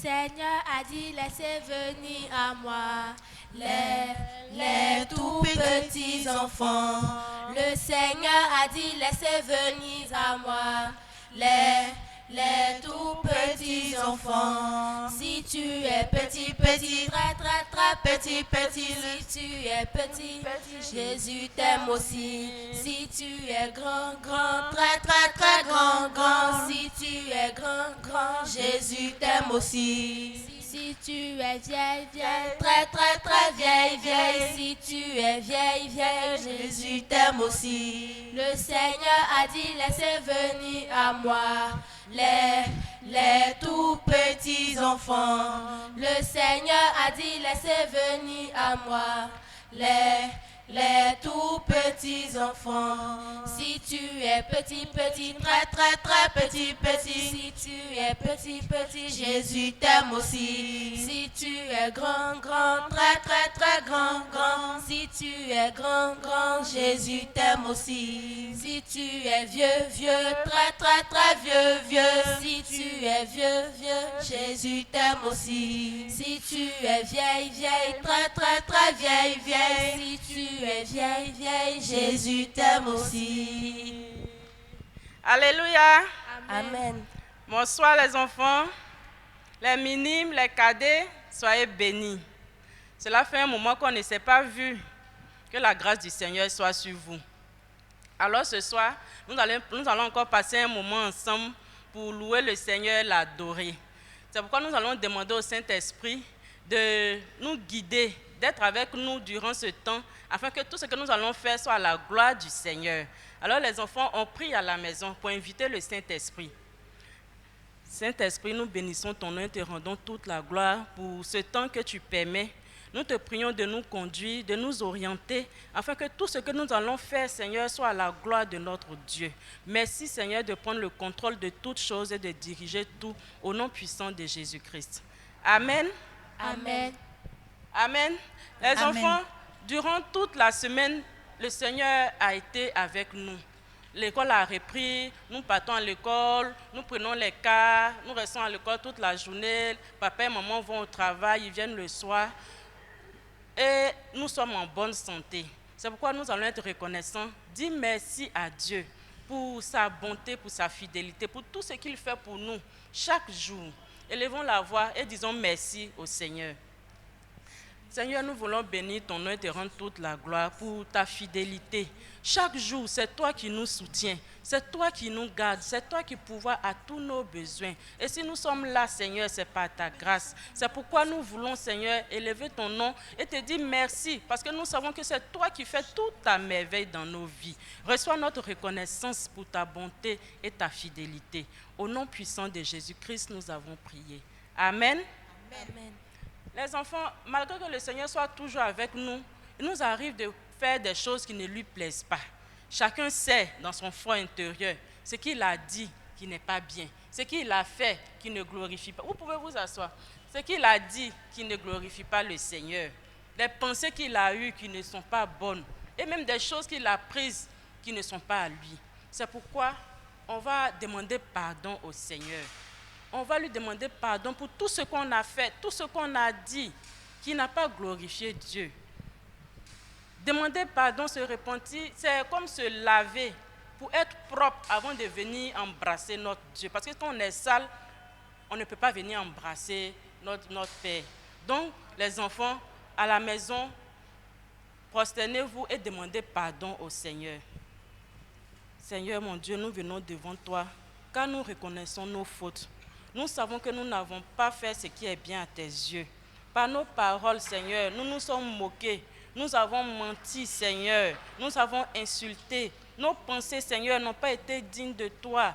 Seigneur a dit, laissez venir à moi les tout petits enfants. Le Seigneur a dit, laissez venir à moi les tout petits enfants. Si tu es petit, petit, très, très, très petit, petit, si tu es petit, Jésus t'aime aussi. Si tu es grand, grand, très, très, très grand, grand, si tu es grand, grand, Jésus t'aime aussi. Si tu es vieille, vieille, très, très, très vieille, vieille, si tu es vieille, vieille, Jésus t'aime aussi. Le Seigneur a dit, laissez venir à moi les tout petits enfants. Le Seigneur a dit, laissez venir à moi les tout petits enfants. Si tu es petit, petit, très, très, très petit, petit, si tu es petit, petit, Jésus t'aime aussi. Si tu es grand, grand, très, très, très grand, grand, si tu es grand, grand, Jésus t'aime aussi. Si tu es vieux, vieux, très, très, très vieux, vieux, si tu es vieux, vieux, Jésus t'aime aussi. Si tu es vieille, vieille, très, très, très vieille, vieille, si tu es vieille, vieille, Jésus t'aime aussi. Alléluia. Amen. Bonsoir les enfants, les minimes, les cadets, soyez bénis. Cela fait un moment qu'on ne s'est pas vu. Que la grâce du Seigneur soit sur vous. Alors ce soir, nous allons encore passer un moment ensemble pour louer le Seigneur et l'adorer. C'est pourquoi nous allons demander au Saint-Esprit de nous guider, d'être avec nous durant ce temps, afin que tout ce que nous allons faire soit à la gloire du Seigneur. Alors les enfants, on prie à la maison pour inviter le Saint-Esprit. Saint-Esprit, nous bénissons ton nom et te rendons toute la gloire pour ce temps que tu permets. Nous te prions de nous conduire, de nous orienter, afin que tout ce que nous allons faire, Seigneur, soit à la gloire de notre Dieu. Merci, Seigneur, de prendre le contrôle de toutes choses et de diriger tout au nom puissant de Jésus-Christ. Amen. Amen. Amen. Les enfants, durant toute la semaine, le Seigneur a été avec nous. L'école a repris, nous partons à l'école, nous prenons les cars, nous restons à l'école toute la journée. Papa et maman vont au travail, ils viennent le soir. Et nous sommes en bonne santé. C'est pourquoi nous allons être reconnaissants. Dis merci à Dieu pour sa bonté, pour sa fidélité, pour tout ce qu'il fait pour nous chaque jour. Élevons la voix et disons merci au Seigneur. Seigneur, nous voulons bénir ton nom et te rendre toute la gloire pour ta fidélité. Chaque jour, c'est toi qui nous soutiens, c'est toi qui nous gardes, c'est toi qui pourvois à tous nos besoins. Et si nous sommes là, Seigneur, c'est par ta grâce. C'est pourquoi nous voulons, Seigneur, élever ton nom et te dire merci, parce que nous savons que c'est toi qui fais toute ta merveille dans nos vies. Reçois notre reconnaissance pour ta bonté et ta fidélité. Au nom puissant de Jésus-Christ, nous avons prié. Amen. Amen. Les enfants, malgré que le Seigneur soit toujours avec nous, il nous arrive de faire des choses qui ne lui plaisent pas. Chacun sait dans son fort intérieur ce qu'il a dit qui n'est pas bien, ce qu'il a fait qui ne glorifie pas. Vous pouvez vous asseoir. Ce qu'il a dit qui ne glorifie pas le Seigneur, des pensées qu'il a eues qui ne sont pas bonnes, et même des choses qu'il a prises qui ne sont pas à lui. C'est pourquoi on va demander pardon au Seigneur. On va lui demander pardon pour tout ce qu'on a fait, tout ce qu'on a dit qui n'a pas glorifié Dieu. Demander pardon, se repentir, c'est comme se laver pour être propre avant de venir embrasser notre Dieu. Parce que quand on est sale, on ne peut pas venir embrasser notre Père. Donc, les enfants, à la maison, prosternez-vous et demandez pardon au Seigneur. Seigneur mon Dieu, nous venons devant toi car nous reconnaissons nos fautes. Nous savons que nous n'avons pas fait ce qui est bien à tes yeux. Par nos paroles, Seigneur, nous nous sommes moqués. Nous avons menti, Seigneur. Nous avons insulté. Nos pensées, Seigneur, n'ont pas été dignes de toi.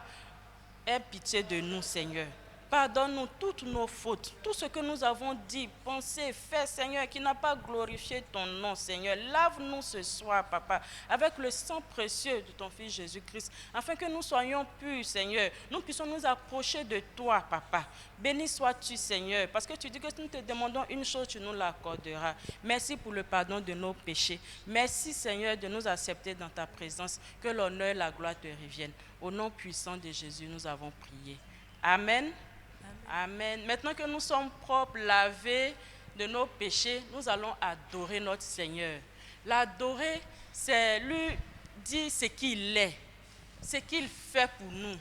Aie pitié de nous, Seigneur. Pardonne-nous toutes nos fautes, tout ce que nous avons dit, pensé, fait, Seigneur, qui n'a pas glorifié ton nom, Seigneur. Lave-nous ce soir, Papa, avec le sang précieux de ton Fils Jésus-Christ, afin que nous soyons purs, Seigneur. Nous puissions nous approcher de toi, Papa. Béni sois-tu, Seigneur, parce que tu dis que si nous te demandons une chose, tu nous l'accorderas. Merci pour le pardon de nos péchés. Merci, Seigneur, de nous accepter dans ta présence. Que l'honneur et la gloire te reviennent. Au nom puissant de Jésus, nous avons prié. Amen. Amen. Maintenant que nous sommes propres, lavés de nos péchés, nous allons adorer notre Seigneur. L'adorer, c'est lui dire ce qu'il est, ce qu'il fait pour nous.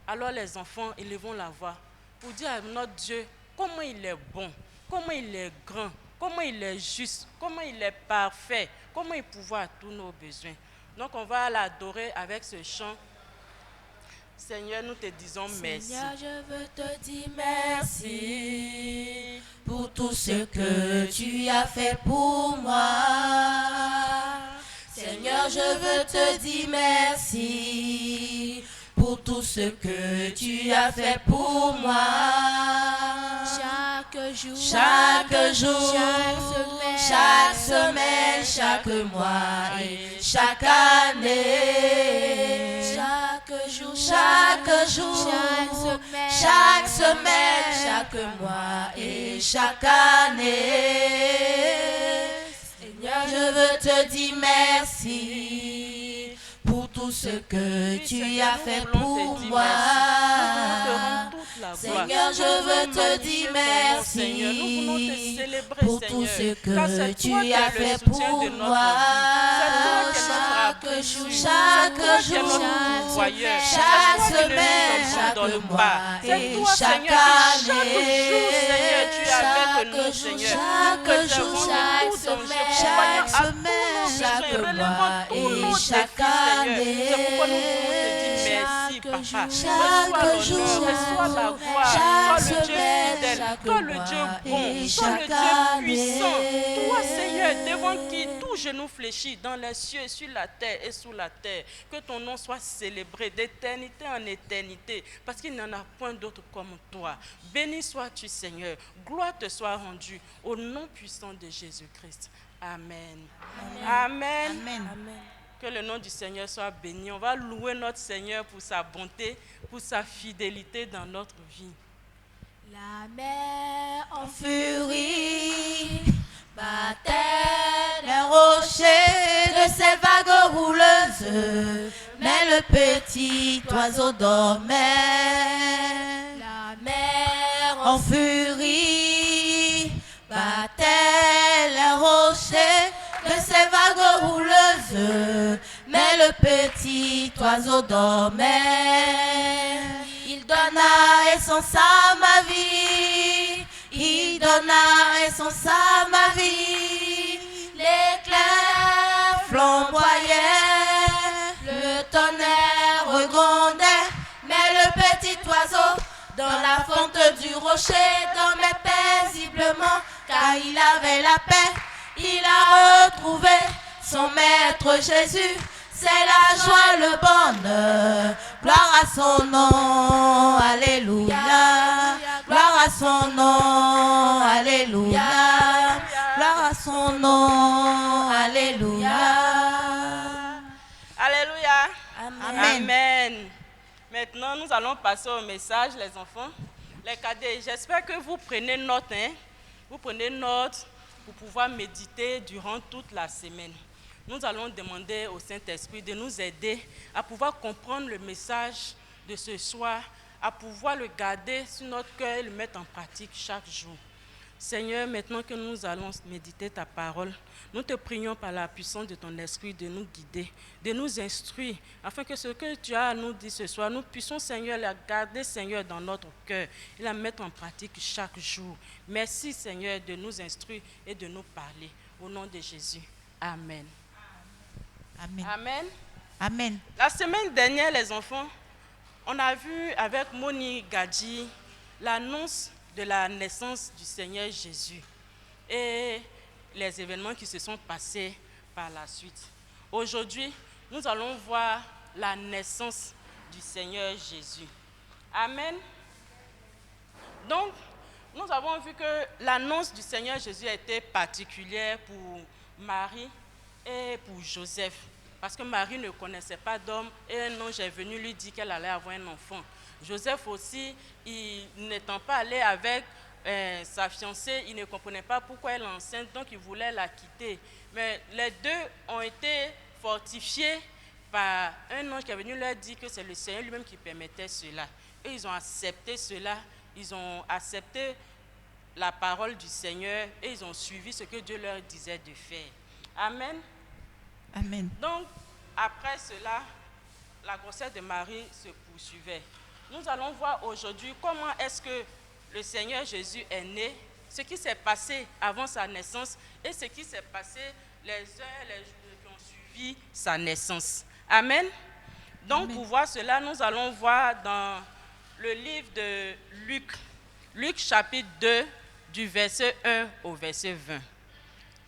Alors les enfants, ils vont la voir pour dire à notre Dieu comment il est bon, comment il est grand, comment il est juste, comment il est parfait, comment il pourvoit à tous nos besoins. Donc on va l'adorer avec ce chant. Seigneur, nous te disons merci. Seigneur, je veux te dire merci pour tout ce que tu as fait pour moi. Seigneur, je veux te dire merci pour tout ce que tu as fait pour moi. Chaque jour, chaque semaine, chaque mois et chaque année. Chaque jour, chaque semaine, chaque mois et chaque année. Seigneur, je veux te dire merci pour tout ce que tu as fait pour moi. Seigneur, je veux te dire merci pour tout ce que tu as fait pour moi. Chaque jour, chaque semaine, chaque mois et chaque année. Chaque jour, chaque semaine, chaque mois et chaque année. C'est pourquoi nous voulons te dire merci, Papa. Chaque jour, reçois la gloire. Toi le Dieu fidèle, toi le Dieu bon, toi le Dieu puissant. Toi, Seigneur, devant qui tout genou fléchit dans les cieux, sur la terre et sous la terre. Que ton nom soit célébré d'éternité en éternité, parce qu'il n'y en a point d'autre comme toi. Béni sois-tu, Seigneur. Gloire te soit rendue au nom puissant de Jésus-Christ. Amen. Amen. Amen. Que le nom du Seigneur soit béni. On va louer notre Seigneur pour sa bonté, pour sa fidélité dans notre vie. La mer en furie battait les rochers de ses vagues rouleuses, mais le petit oiseau dormait. La mer en furie battait les rochers de ses vagues rouleuses, mais le petit oiseau dormait. Il donna essence à ma vie, il donna essence à ma vie. L'éclair flamboyait, le tonnerre grondait, mais le petit oiseau dans la fente du rocher dormait paisiblement, car il avait la paix. Il a retrouvé son maître Jésus, c'est la joie, le bonheur. Gloire à son nom, alléluia. Gloire à son nom, alléluia. Gloire à son nom, alléluia. Alléluia. Amen. Amen. Maintenant, nous allons passer au message, les enfants. Les cadets, j'espère que vous prenez note. Vous prenez note pour pouvoir méditer durant toute la semaine. Nous allons demander au Saint-Esprit de nous aider à pouvoir comprendre le message de ce soir, à pouvoir le garder sur notre cœur et le mettre en pratique chaque jour. Seigneur, maintenant que nous allons méditer ta parole, nous te prions par la puissance de ton esprit de nous guider, de nous instruire, afin que ce que tu as à nous dire ce soir, nous puissions, Seigneur, la garder, Seigneur, dans notre cœur et la mettre en pratique chaque jour. Merci, Seigneur, de nous instruire et de nous parler. Au nom de Jésus. Amen. Amen. Amen. Amen. La semaine dernière, les enfants, on a vu avec Moni Gadji l'annonce de la naissance du Seigneur Jésus et les événements qui se sont passés par la suite. Aujourd'hui, nous allons voir la naissance du Seigneur Jésus. Amen. Donc, nous avons vu que l'annonce du Seigneur Jésus a été particulière pour Marie et pour Joseph. Parce que Marie ne connaissait pas d'homme et un ange est venu lui dire qu'elle allait avoir un enfant. Joseph aussi, n'étant pas allé avec sa fiancée, il ne comprenait pas pourquoi elle est enceinte, donc il voulait la quitter. Mais les deux ont été fortifiés par un ange qui est venu leur dire que c'est le Seigneur lui-même qui permettait cela. Et ils ont accepté cela ils ont accepté la parole du Seigneur et ils ont suivi ce que Dieu leur disait de faire. Amen. Amen. Donc, après cela, la grossesse de Marie se poursuivait. Nous allons voir aujourd'hui comment est-ce que le Seigneur Jésus est né, ce qui s'est passé avant sa naissance et ce qui s'est passé les heures et les jours qui ont suivi sa naissance. Amen. Donc, Amen. pour voir cela, nous allons voir dans le livre de Luc, Luc chapitre 2, du verset 1 au verset 20.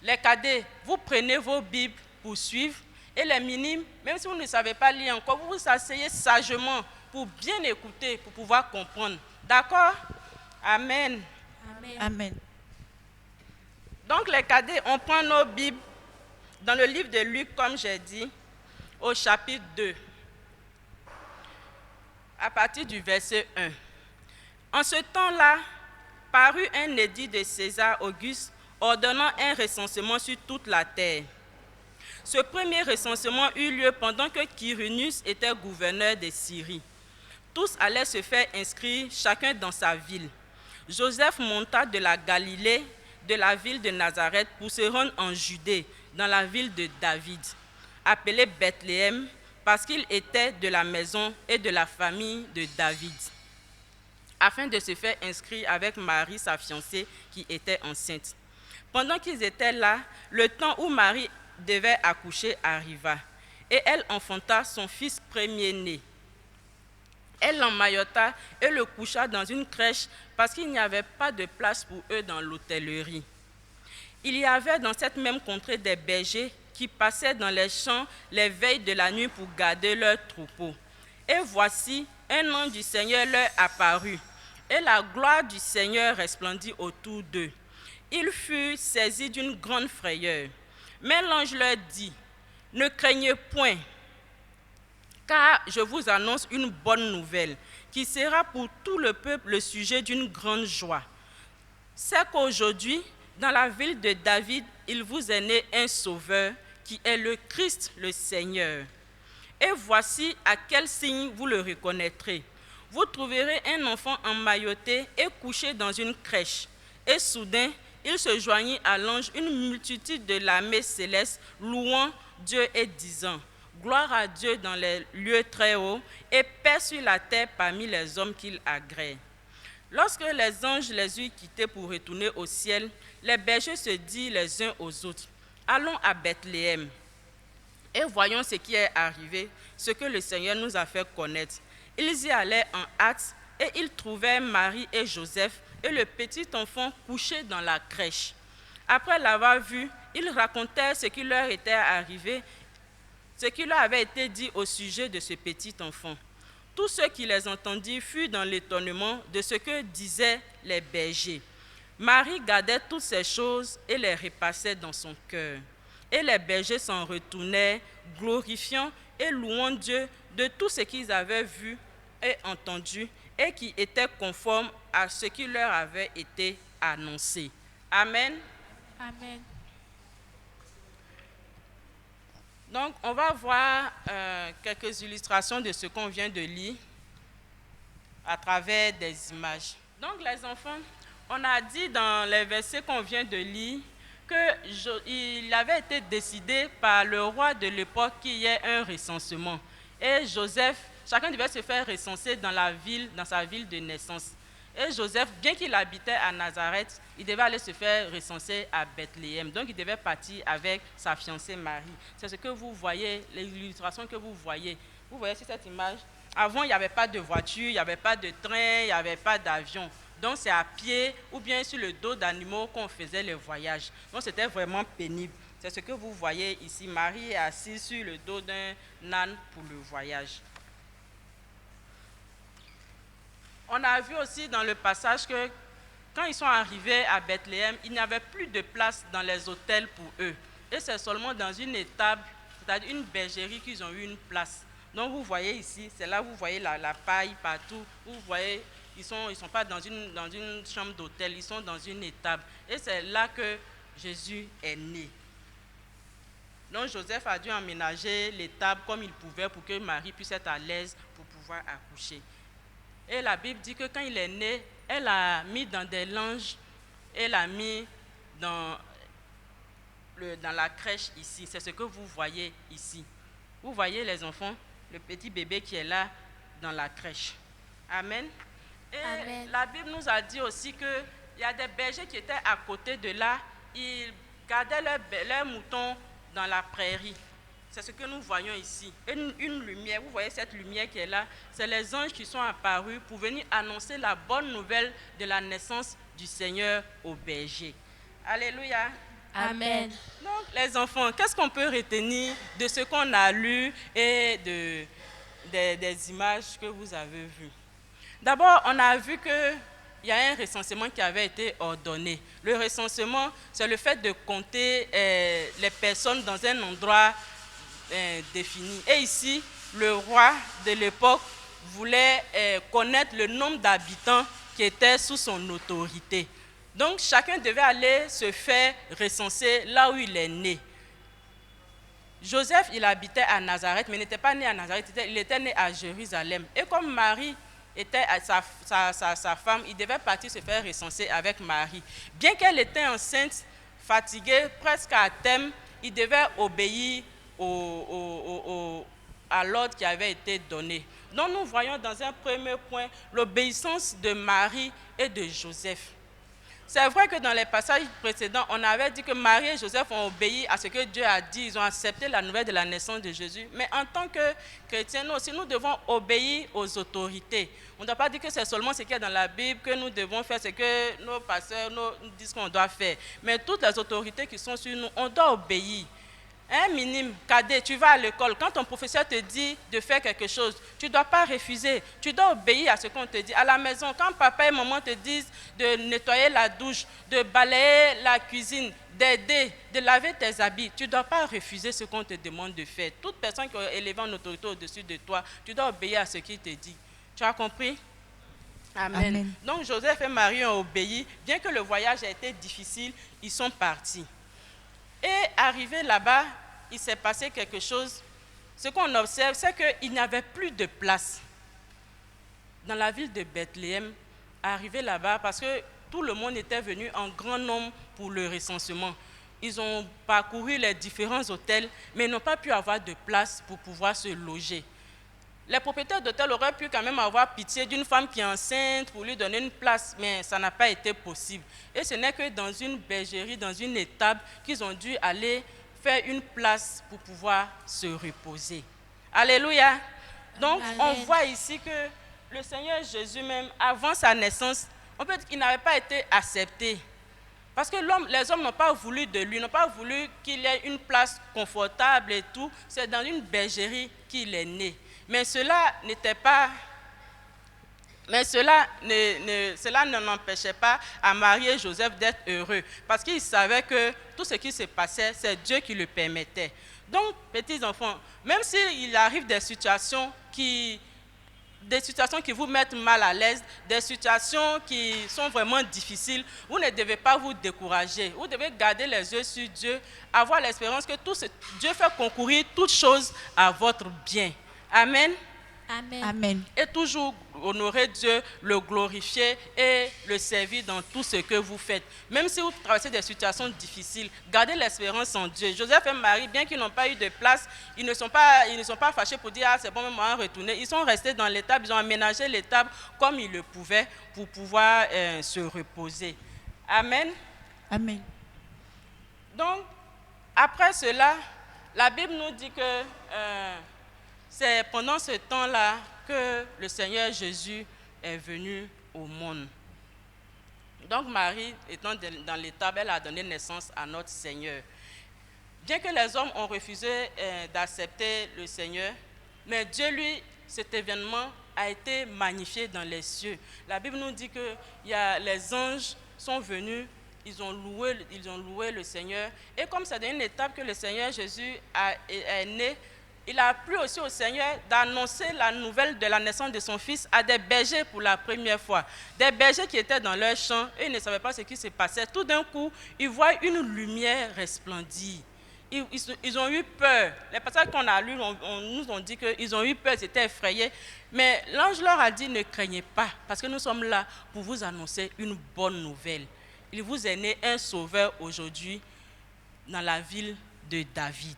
Les cadets, vous prenez vos Bibles pour suivre, et les minimes, même si vous ne savez pas lire encore, vous vous asseyez sagement pour bien écouter, pour pouvoir comprendre. D'accord? Amen. Amen. Amen. Donc les cadets, on prend nos Bibles dans le livre de Luc, comme j'ai dit, au chapitre 2, à partir du verset 1. En ce temps-là, parut un édit de César Auguste ordonnant un recensement sur toute la terre. Ce premier recensement eut lieu pendant que Quirinius était gouverneur de Syrie. Tous allaient se faire inscrire, chacun dans sa ville. Joseph monta de la Galilée, de la ville de Nazareth, pour se rendre en Judée, dans la ville de David, appelée Bethléem, parce qu'il était de la maison et de la famille de David, afin de se faire inscrire avec Marie, sa fiancée, qui était enceinte. Pendant qu'ils étaient là, le temps où Marie devait accoucher arriva, et elle enfanta son fils premier-né. Elle l'emmaillota et le coucha dans une crèche parce qu'il n'y avait pas de place pour eux dans l'hôtellerie. Il y avait dans cette même contrée des bergers qui passaient dans les champs les veilles de la nuit pour garder leurs troupeaux. Et voici, un ange du Seigneur leur apparut, et la gloire du Seigneur resplendit autour d'eux. Ils furent saisis d'une grande frayeur. Mais l'ange leur dit, « Ne craignez point, car je vous annonce une bonne nouvelle, qui sera pour tout le peuple le sujet d'une grande joie. C'est qu'aujourd'hui, dans la ville de David, il vous est né un sauveur, qui est le Christ, le Seigneur. Et voici à quel signe vous le reconnaîtrez. Vous trouverez un enfant emmailloté et couché dans une crèche. » Et soudain, il se joignit à l'ange une multitude de l'armée céleste, louant Dieu et disant, « Gloire à Dieu dans les lieux très hauts, et paix sur la terre parmi les hommes qu'il agrée. » Lorsque les anges les eurent quittés pour retourner au ciel, les bergers se dirent les uns aux autres, « Allons à Bethléem, et voyons ce qui est arrivé, ce que le Seigneur nous a fait connaître. » Ils y allaient en hâte, et ils trouvèrent Marie et Joseph, et le petit enfant couché dans la crèche. Après l'avoir vu, ils racontèrent ce qui leur était arrivé, ce qui leur avait été dit au sujet de ce petit enfant. Tous ceux qui les entendirent furent dans l'étonnement de ce que disaient les bergers. Marie gardait toutes ces choses et les repassait dans son cœur. Et les bergers s'en retournèrent, glorifiant et louant Dieu de tout ce qu'ils avaient vu et entendu, et qui était conforme à ce qui leur avait été annoncé. Amen. Amen. Donc, on va voir quelques illustrations de ce qu'on vient de lire à travers des images. Donc, les enfants, on a dit dans les versets qu'on vient de lire qu'il avait été décidé par le roi de l'époque qu'il y ait un recensement. Et Joseph, chacun devait se faire recenser dans sa ville de naissance. Et Joseph, bien qu'il habitait à Nazareth, il devait aller se faire recenser à Bethléem. Donc, il devait partir avec sa fiancée Marie. C'est ce que vous voyez, l'illustration que vous voyez. Vous voyez sur cette image, avant, il n'y avait pas de voiture, il n'y avait pas de train, il n'y avait pas d'avion. Donc, c'est à pied ou bien sur le dos d'animaux qu'on faisait les voyages. Donc, c'était vraiment pénible. C'est ce que vous voyez ici. Marie est assise sur le dos d'un âne pour le voyage. On a vu aussi dans le passage que quand ils sont arrivés à Bethléem, il n'y avait plus de place dans les hôtels pour eux. Et c'est seulement dans une étable, c'est-à-dire une bergerie, qu'ils ont eu une place. Donc vous voyez ici, c'est là où vous voyez la paille partout. Vous voyez, ils ne sont pas dans une chambre d'hôtel, ils sont dans une étable. Et c'est là que Jésus est né. Donc Joseph a dû emménager l'étable comme il pouvait pour que Marie puisse être à l'aise pour pouvoir accoucher. Et la Bible dit que quand il est né, elle a mis dans des langes, elle a mis dans la crèche ici. C'est ce que vous voyez ici. Vous voyez les enfants, le petit bébé qui est là dans la crèche. Amen. Et Amen. la Bible nous a dit aussi qu'il y a des bergers qui étaient à côté de là. Ils gardaient leurs moutons dans la prairie. C'est ce que nous voyons ici. Une lumière, vous voyez cette lumière qui est là, c'est les anges qui sont apparus pour venir annoncer la bonne nouvelle de la naissance du Seigneur aux bergers. Alléluia. Amen. Donc, les enfants, qu'est-ce qu'on peut retenir de ce qu'on a lu et des images que vous avez vues? D'abord, on a vu qu'il y a un recensement qui avait été ordonné. Le recensement, c'est le fait de compter les personnes dans un endroit défini. Et ici, le roi de l'époque voulait connaître le nombre d'habitants qui étaient sous son autorité. Donc, chacun devait aller se faire recenser là où il est né. Joseph, il habitait à Nazareth, mais il n'était pas né à Nazareth, il était né à Jérusalem. Et comme Marie était sa femme, il devait partir se faire recenser avec Marie. Bien qu'elle était enceinte, fatiguée, presque à terme, il devait obéir à l'ordre qui avait été donné. Donc nous voyons dans un premier point l'obéissance de Marie et de Joseph. C'est vrai que dans les passages précédents, on avait dit que Marie et Joseph ont obéi à ce que Dieu a dit, ils ont accepté la nouvelle de la naissance de Jésus. Mais en tant que chrétiens, nous aussi, nous devons obéir aux autorités. On ne doit pas dire que c'est seulement ce qu'il y a dans la Bible, que nous devons faire ce que nos pasteurs nous disent qu'on doit faire. Mais toutes les autorités qui sont sur nous, on doit obéir. Un minime, cadet, tu vas à l'école, quand ton professeur te dit de faire quelque chose, tu ne dois pas refuser, tu dois obéir à ce qu'on te dit. À la maison, quand papa et maman te disent de nettoyer la douche, de balayer la cuisine, d'aider, de laver tes habits, tu ne dois pas refuser ce qu'on te demande de faire. Toute personne qui est élevée en autorité au-dessus de toi, tu dois obéir à ce qu'il te dit. Tu as compris? Amen. Amen. Donc Joseph et Marie ont obéi, bien que le voyage ait été difficile, ils sont partis. Et arrivé là-bas, il s'est passé quelque chose. Ce qu'on observe, c'est qu'il n'y avait plus de place dans la ville de Bethléem. Arrivé là-bas, parce que tout le monde était venu en grand nombre pour le recensement. Ils ont parcouru les différents hôtels, mais ils n'ont pas pu avoir de place pour pouvoir se loger. Les propriétaires d'hôtels auraient pu quand même avoir pitié d'une femme qui est enceinte pour lui donner une place, mais ça n'a pas été possible. Et ce n'est que dans une bergerie, dans une étable, qu'ils ont dû aller faire une place pour pouvoir se reposer. Alléluia. Donc, Amen. On voit ici que le Seigneur Jésus même, avant sa naissance, on peut dire qu'il n'avait pas été accepté. Parce que les hommes n'ont pas voulu de lui, n'ont pas voulu qu'il y ait une place confortable et tout. C'est dans une bergerie qu'il est né. Mais cela ne n'empêchait pas à Marie et Joseph d'être heureux, parce qu'ils savaient que tout ce qui se passait, c'est Dieu qui le permettait. Donc, petits enfants, même s'il arrive des situations qui vous mettent mal à l'aise, des situations qui sont vraiment difficiles, vous ne devez pas vous décourager. Vous devez garder les yeux sur Dieu, avoir l'espérance que Dieu fait concourir toutes choses à votre bien. Amen. Amen. Amen. Et toujours honorer Dieu, le glorifier et le servir dans tout ce que vous faites. Même si vous traversez des situations difficiles, gardez l'espérance en Dieu. Joseph et Marie, bien qu'ils n'ont pas eu de place, ils ne sont pas fâchés pour dire « Ah, c'est bon, même moi, retourner ». Ils sont restés dans l'étable, ils ont aménagé l'étable comme ils le pouvaient pour pouvoir se reposer. Amen. Amen. Donc, après cela, la Bible nous dit que c'est pendant ce temps-là que le Seigneur Jésus est venu au monde. Donc Marie, étant dans l'étable, elle a donné naissance à notre Seigneur. Bien que les hommes ont refusé d'accepter le Seigneur, mais Dieu, lui, cet événement a été magnifié dans les cieux. La Bible nous dit que les anges sont venus, ils ont loué le Seigneur. Et comme c'est dans une étape que le Seigneur Jésus est né, il a plu aussi au Seigneur d'annoncer la nouvelle de la naissance de son fils à des bergers pour la première fois. Des bergers qui étaient dans leur champ et ils ne savaient pas ce qui se passait. Tout d'un coup, ils voient une lumière resplendir. Ils ont eu peur. Les passages qu'on a lus nous ont dit qu'ils ont eu peur, ils étaient effrayés. Mais l'ange leur a dit, ne craignez pas, parce que nous sommes là pour vous annoncer une bonne nouvelle. Il vous est né un sauveur aujourd'hui dans la ville de David.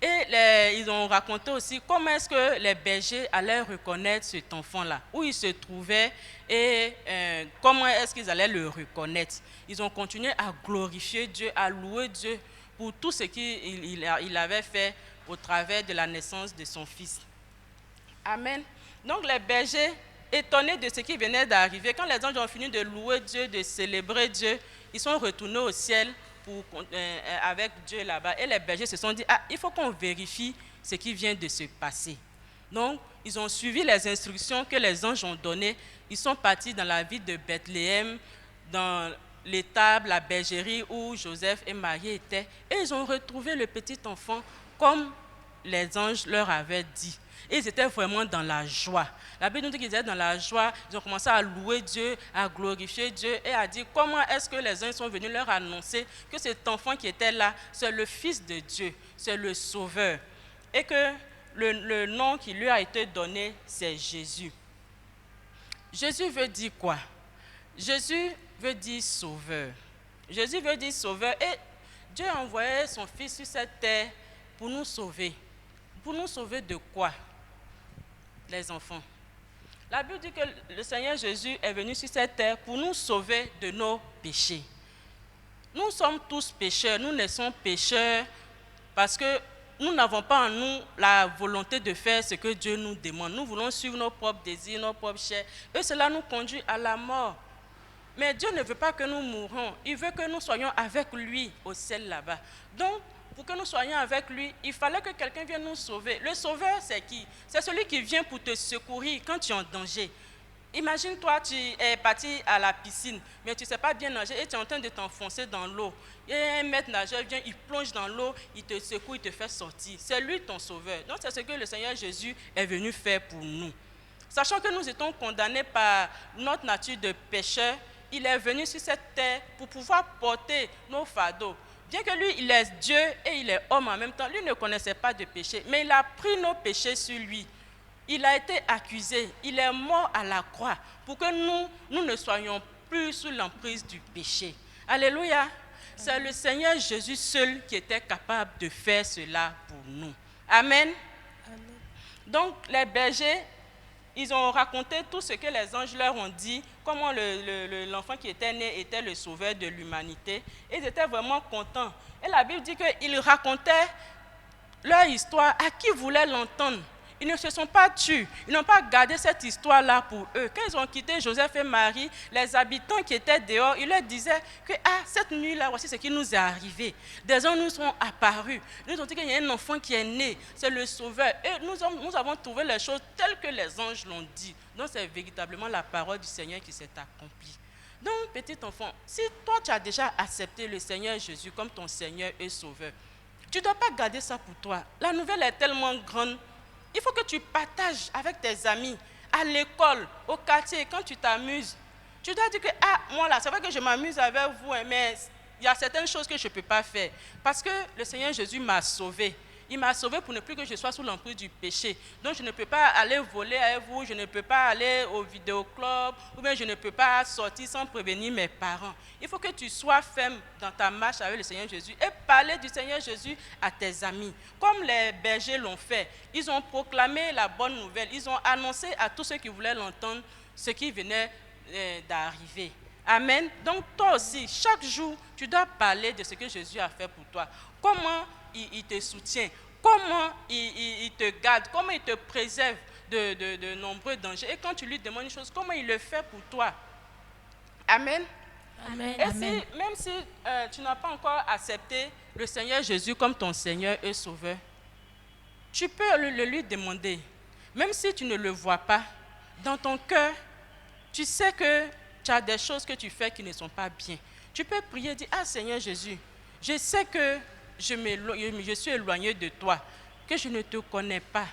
Et ils ont raconté aussi comment est-ce que les bergers allaient reconnaître cet enfant-là, où il se trouvait et comment est-ce qu'ils allaient le reconnaître. Ils ont continué à glorifier Dieu, à louer Dieu pour tout ce qu'il avait fait au travers de la naissance de son fils. Amen. Donc les bergers, étonnés de ce qui venait d'arriver, quand les anges ont fini de louer Dieu, de célébrer Dieu, ils sont retournés au ciel avec Dieu là-bas. Et les bergers se sont dit, il faut qu'on vérifie ce qui vient de se passer. Donc, ils ont suivi les instructions que les anges ont données. Ils sont partis dans la ville de Bethléem, dans l'étable, la bergerie où Joseph et Marie étaient. Et ils ont retrouvé le petit enfant comme les anges leur avaient dit. Et ils étaient vraiment dans la joie. La Bible nous dit qu'ils étaient dans la joie. Ils ont commencé à louer Dieu, à glorifier Dieu et à dire comment est-ce que les anges sont venus leur annoncer que cet enfant qui était là, c'est le Fils de Dieu, c'est le Sauveur. Et que le nom qui lui a été donné, c'est Jésus. Jésus veut dire quoi? Jésus veut dire Sauveur. Jésus veut dire Sauveur. Et Dieu a envoyé son Fils sur cette terre pour nous sauver. Pour nous sauver de quoi? Les enfants. La Bible dit que le Seigneur Jésus est venu sur cette terre pour nous sauver de nos péchés. Nous sommes tous pécheurs, nous naissons pécheurs parce que nous n'avons pas en nous la volonté de faire ce que Dieu nous demande. Nous voulons suivre nos propres désirs, nos propres chairs, et cela nous conduit à la mort. Mais Dieu ne veut pas que nous mourons, il veut que nous soyons avec lui au ciel là-bas. Donc, pour que nous soyons avec lui, il fallait que quelqu'un vienne nous sauver. Le sauveur, c'est qui? C'est celui qui vient pour te secourir quand tu es en danger. Imagine-toi, tu es parti à la piscine, mais tu ne sais pas bien nager et tu es en train de t'enfoncer dans l'eau. Et un maître nageur vient, il plonge dans l'eau, il te secoue, il te fait sortir. C'est lui ton sauveur. Donc c'est ce que le Seigneur Jésus est venu faire pour nous. Sachant que nous étions condamnés par notre nature de pécheur, il est venu sur cette terre pour pouvoir porter nos fardeaux. Bien que lui, il est Dieu et il est homme en même temps, lui ne connaissait pas de péché, mais il a pris nos péchés sur lui. Il a été accusé, il est mort à la croix pour que nous ne soyons plus sous l'emprise du péché. Alléluia. C'est le Seigneur Jésus seul qui était capable de faire cela pour nous. Amen. Amen. Donc les bergers, ils ont raconté tout ce que les anges leur ont dit, comment l'enfant qui était né était le sauveur de l'humanité. Et ils étaient vraiment contents. Et la Bible dit qu'ils racontaient leur histoire à qui voulait l'entendre. Ils ne se sont pas tus. Ils n'ont pas gardé cette histoire-là pour eux. Quand ils ont quitté Joseph et Marie, les habitants qui étaient dehors, ils leur disaient que cette nuit-là, voici ce qui nous est arrivé. Des anges nous sont apparus. Ils nous ont dit qu'il y a un enfant qui est né. C'est le Sauveur. Et nous avons trouvé les choses telles que les anges l'ont dit. Donc c'est véritablement la parole du Seigneur qui s'est accomplie. Donc, petit enfant, si toi tu as déjà accepté le Seigneur Jésus comme ton Seigneur et Sauveur, tu ne dois pas garder ça pour toi. La nouvelle est tellement grande. Il faut que tu partages avec tes amis, à l'école, au quartier, quand tu t'amuses. Tu dois dire que, moi là, c'est vrai que je m'amuse avec vous, mais il y a certaines choses que je ne peux pas faire. Parce que le Seigneur Jésus m'a sauvé. Il m'a sauvé pour ne plus que je sois sous l'emprise du péché. Donc je ne peux pas aller voler avec vous, je ne peux pas aller au vidéoclub, ou bien je ne peux pas sortir sans prévenir mes parents. Il faut que tu sois ferme dans ta marche avec le Seigneur Jésus et parler du Seigneur Jésus à tes amis. Comme les bergers l'ont fait, ils ont proclamé la bonne nouvelle, ils ont annoncé à tous ceux qui voulaient l'entendre ce qui venait d'arriver. Amen. Donc toi aussi, chaque jour, tu dois parler de ce que Jésus a fait pour toi. Comment il te soutient, comment il te garde, comment il te préserve de nombreux dangers. Et quand tu lui demandes une chose, comment il le fait pour toi. Amen. Amen. Et même si tu n'as pas encore accepté le Seigneur Jésus comme ton Seigneur et Sauveur, tu peux le lui demander. Même si tu ne le vois pas, dans ton cœur, tu sais que tu as des choses que tu fais qui ne sont pas bien. Tu peux prier et dire, Seigneur Jésus, je sais que je suis éloigné de toi, que je ne te connais pas.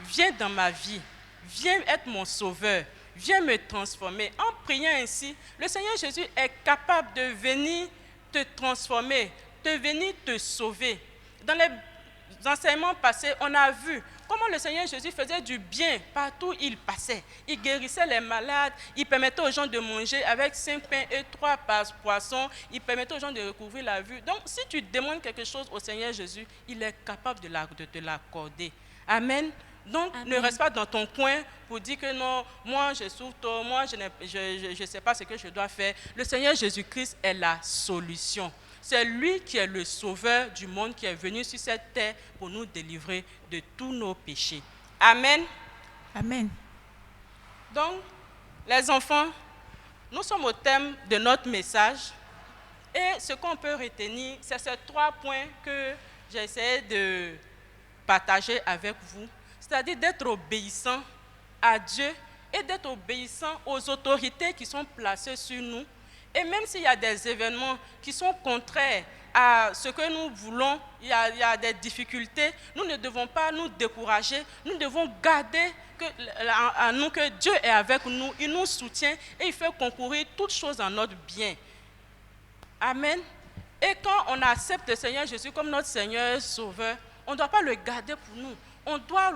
Viens dans ma vie, viens être mon sauveur, viens me transformer. En priant ainsi, le Seigneur Jésus est capable de venir te transformer, de venir te sauver. Dans les enseignements passés, on a vu comment le Seigneur Jésus faisait du bien partout où il passait. Il guérissait les malades, il permettait aux gens de manger avec 5 pains et 3 poissons, il permettait aux gens de recouvrir la vue. Donc, si tu demandes quelque chose au Seigneur Jésus, il est capable de te l'accorder. Amen. Donc, Amen. ne reste pas dans ton coin pour dire que non, moi je souffre, moi je ne sais pas ce que je dois faire. Le Seigneur Jésus-Christ est la solution. C'est lui qui est le sauveur du monde, qui est venu sur cette terre pour nous délivrer de tous nos péchés. Amen. Amen. Donc, les enfants, nous sommes au thème de notre message. Et ce qu'on peut retenir, c'est ces 3 points que j'ai essayé de partager avec vous. C'est-à-dire d'être obéissant à Dieu et d'être obéissant aux autorités qui sont placées sur nous. Et même s'il y a des événements qui sont contraires à ce que nous voulons, il y a des difficultés, nous ne devons pas nous décourager, nous devons garder à nous que Dieu est avec nous, il nous soutient et il fait concourir toutes choses en notre bien. Amen. Et quand on accepte le Seigneur Jésus comme notre Seigneur et Sauveur, on ne doit pas le garder pour nous, on doit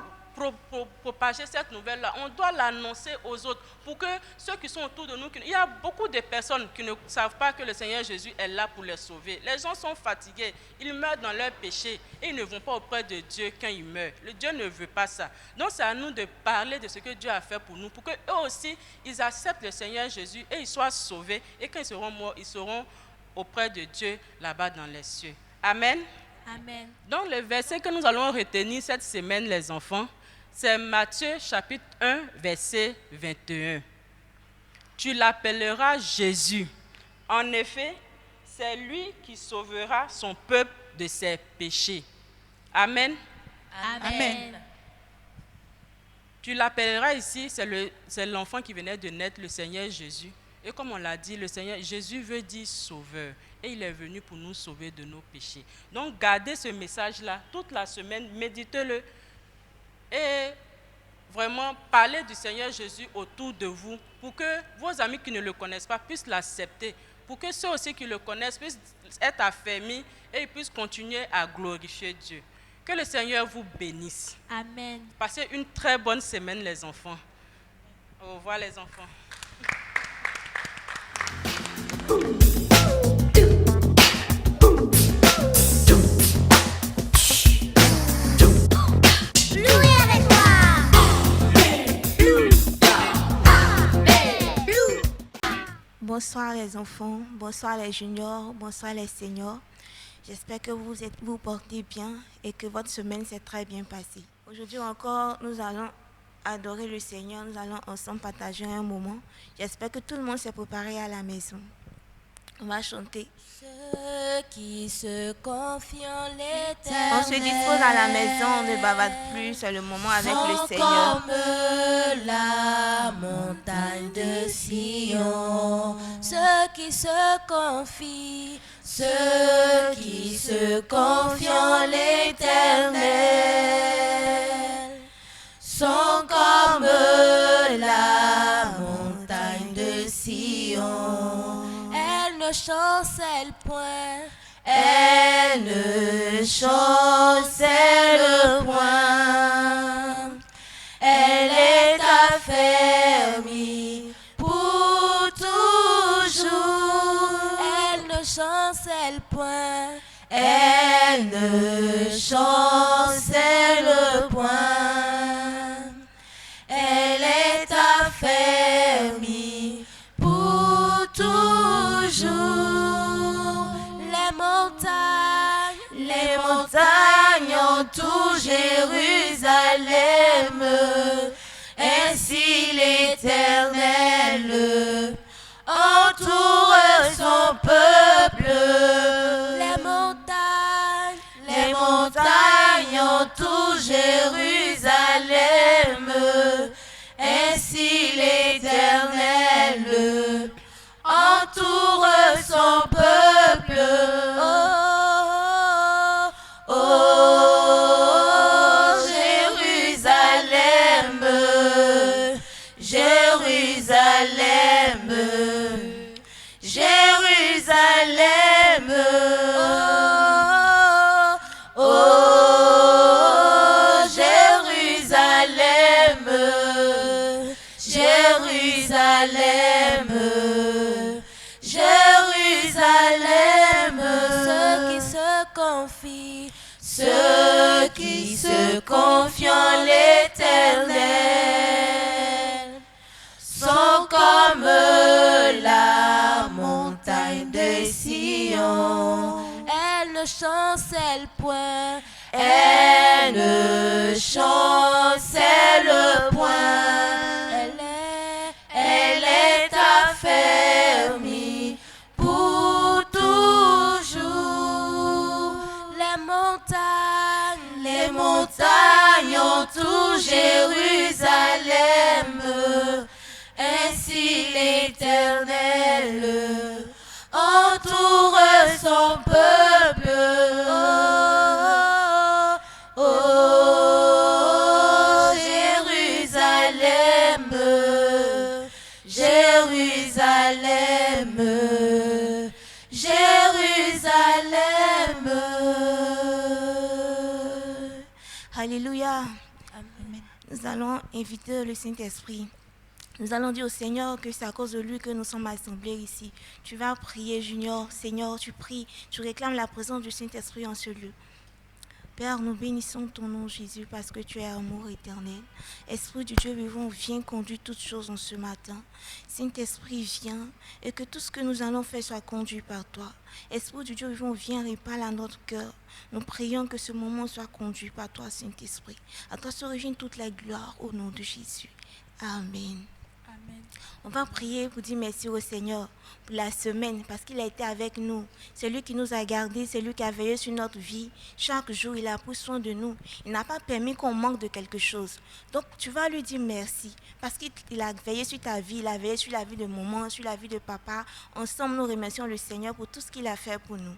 propager cette nouvelle-là, on doit l'annoncer aux autres pour que ceux qui sont autour de nous, il y a beaucoup de personnes qui ne savent pas que le Seigneur Jésus est là pour les sauver. Les gens sont fatigués, ils meurent dans leur péché et ils ne vont pas auprès de Dieu quand ils meurent. Le Dieu ne veut pas ça. Donc c'est à nous de parler de ce que Dieu a fait pour nous, pour qu'eux aussi, ils acceptent le Seigneur Jésus et ils soient sauvés. Et quand ils seront morts, ils seront auprès de Dieu là-bas dans les cieux. Amen. Amen. Donc le verset que nous allons retenir cette semaine, les enfants, c'est Matthieu chapitre 1, verset 21. Tu l'appelleras Jésus. En effet, c'est lui qui sauvera son peuple de ses péchés. Amen. Amen. Tu l'appelleras ici, c'est l'enfant qui venait de naître, le Seigneur Jésus. Et comme on l'a dit, le Seigneur Jésus veut dire sauveur. Et il est venu pour nous sauver de nos péchés. Donc gardez ce message-là toute la semaine, méditez-le. Et vraiment, parlez du Seigneur Jésus autour de vous pour que vos amis qui ne le connaissent pas puissent l'accepter, pour que ceux aussi qui le connaissent puissent être affermis et puissent continuer à glorifier Dieu. Que le Seigneur vous bénisse. Amen. Passez une très bonne semaine, les enfants. Au revoir, les enfants. Bonsoir les enfants, bonsoir les juniors, bonsoir les seniors. J'espère que vous portez bien et que votre semaine s'est très bien passée. Aujourd'hui encore, nous allons adorer le Seigneur, nous allons ensemble partager un moment. J'espère que tout le monde s'est préparé à la maison. On va chanter. Ceux qui se confient en l'Éternel. On se dispose à la maison, on ne bavarde plus, c'est le moment avec le Seigneur. Comme la montagne de Sion, ceux qui se confient en l'Éternel, sont comme la montagne de Sion. Elle ne chancelle point, elle ne chancelle point. Elle est affermie pour toujours. Elle ne chancelle point, elle ne chancelle point. Elle est affermie pour toujours. Les montagnes entourent Jérusalem, ainsi l'Éternel entoure son peuple. Les montagnes entourent Jérusalem, ainsi l'Éternel entoure son peuple. Oh, Jérusalem, Jérusalem, Jérusalem. Oh, Jérusalem. Ceux qui se confient en l'Éternel sont comme la montagne de Sion. Elle ne chancelle point, elle ne chancelle point. Elle est affermie pour toujours. Les montagnes entourent Jérusalem. Ainsi l'Éternel entoure son peuple. Oh, oh, Jérusalem, Jérusalem, Jérusalem. Alléluia. Amen. Nous allons inviter le Saint-Esprit. Nous allons dire au Seigneur que c'est à cause de lui que nous sommes assemblés ici. Tu vas prier, Junior. Seigneur, tu pries, tu réclames la présence du Saint-Esprit en ce lieu. Père, nous bénissons ton nom, Jésus, parce que tu es amour éternel. Esprit du Dieu vivant, viens conduire toutes choses en ce matin. Saint-Esprit, viens, et que tout ce que nous allons faire soit conduit par toi. Esprit du Dieu vivant, viens et parle à notre cœur. Nous prions que ce moment soit conduit par toi, Saint-Esprit. À toi s'origine toute la gloire au nom de Jésus. Amen. Amen. On va prier pour dire merci au Seigneur pour la semaine parce qu'il a été avec nous. C'est lui qui nous a gardés, c'est lui qui a veillé sur notre vie. Chaque jour, il a pris soin de nous. Il n'a pas permis qu'on manque de quelque chose. Donc, tu vas lui dire merci parce qu'il a veillé sur ta vie, il a veillé sur la vie de maman, sur la vie de papa. Ensemble, nous remercions le Seigneur pour tout ce qu'il a fait pour nous.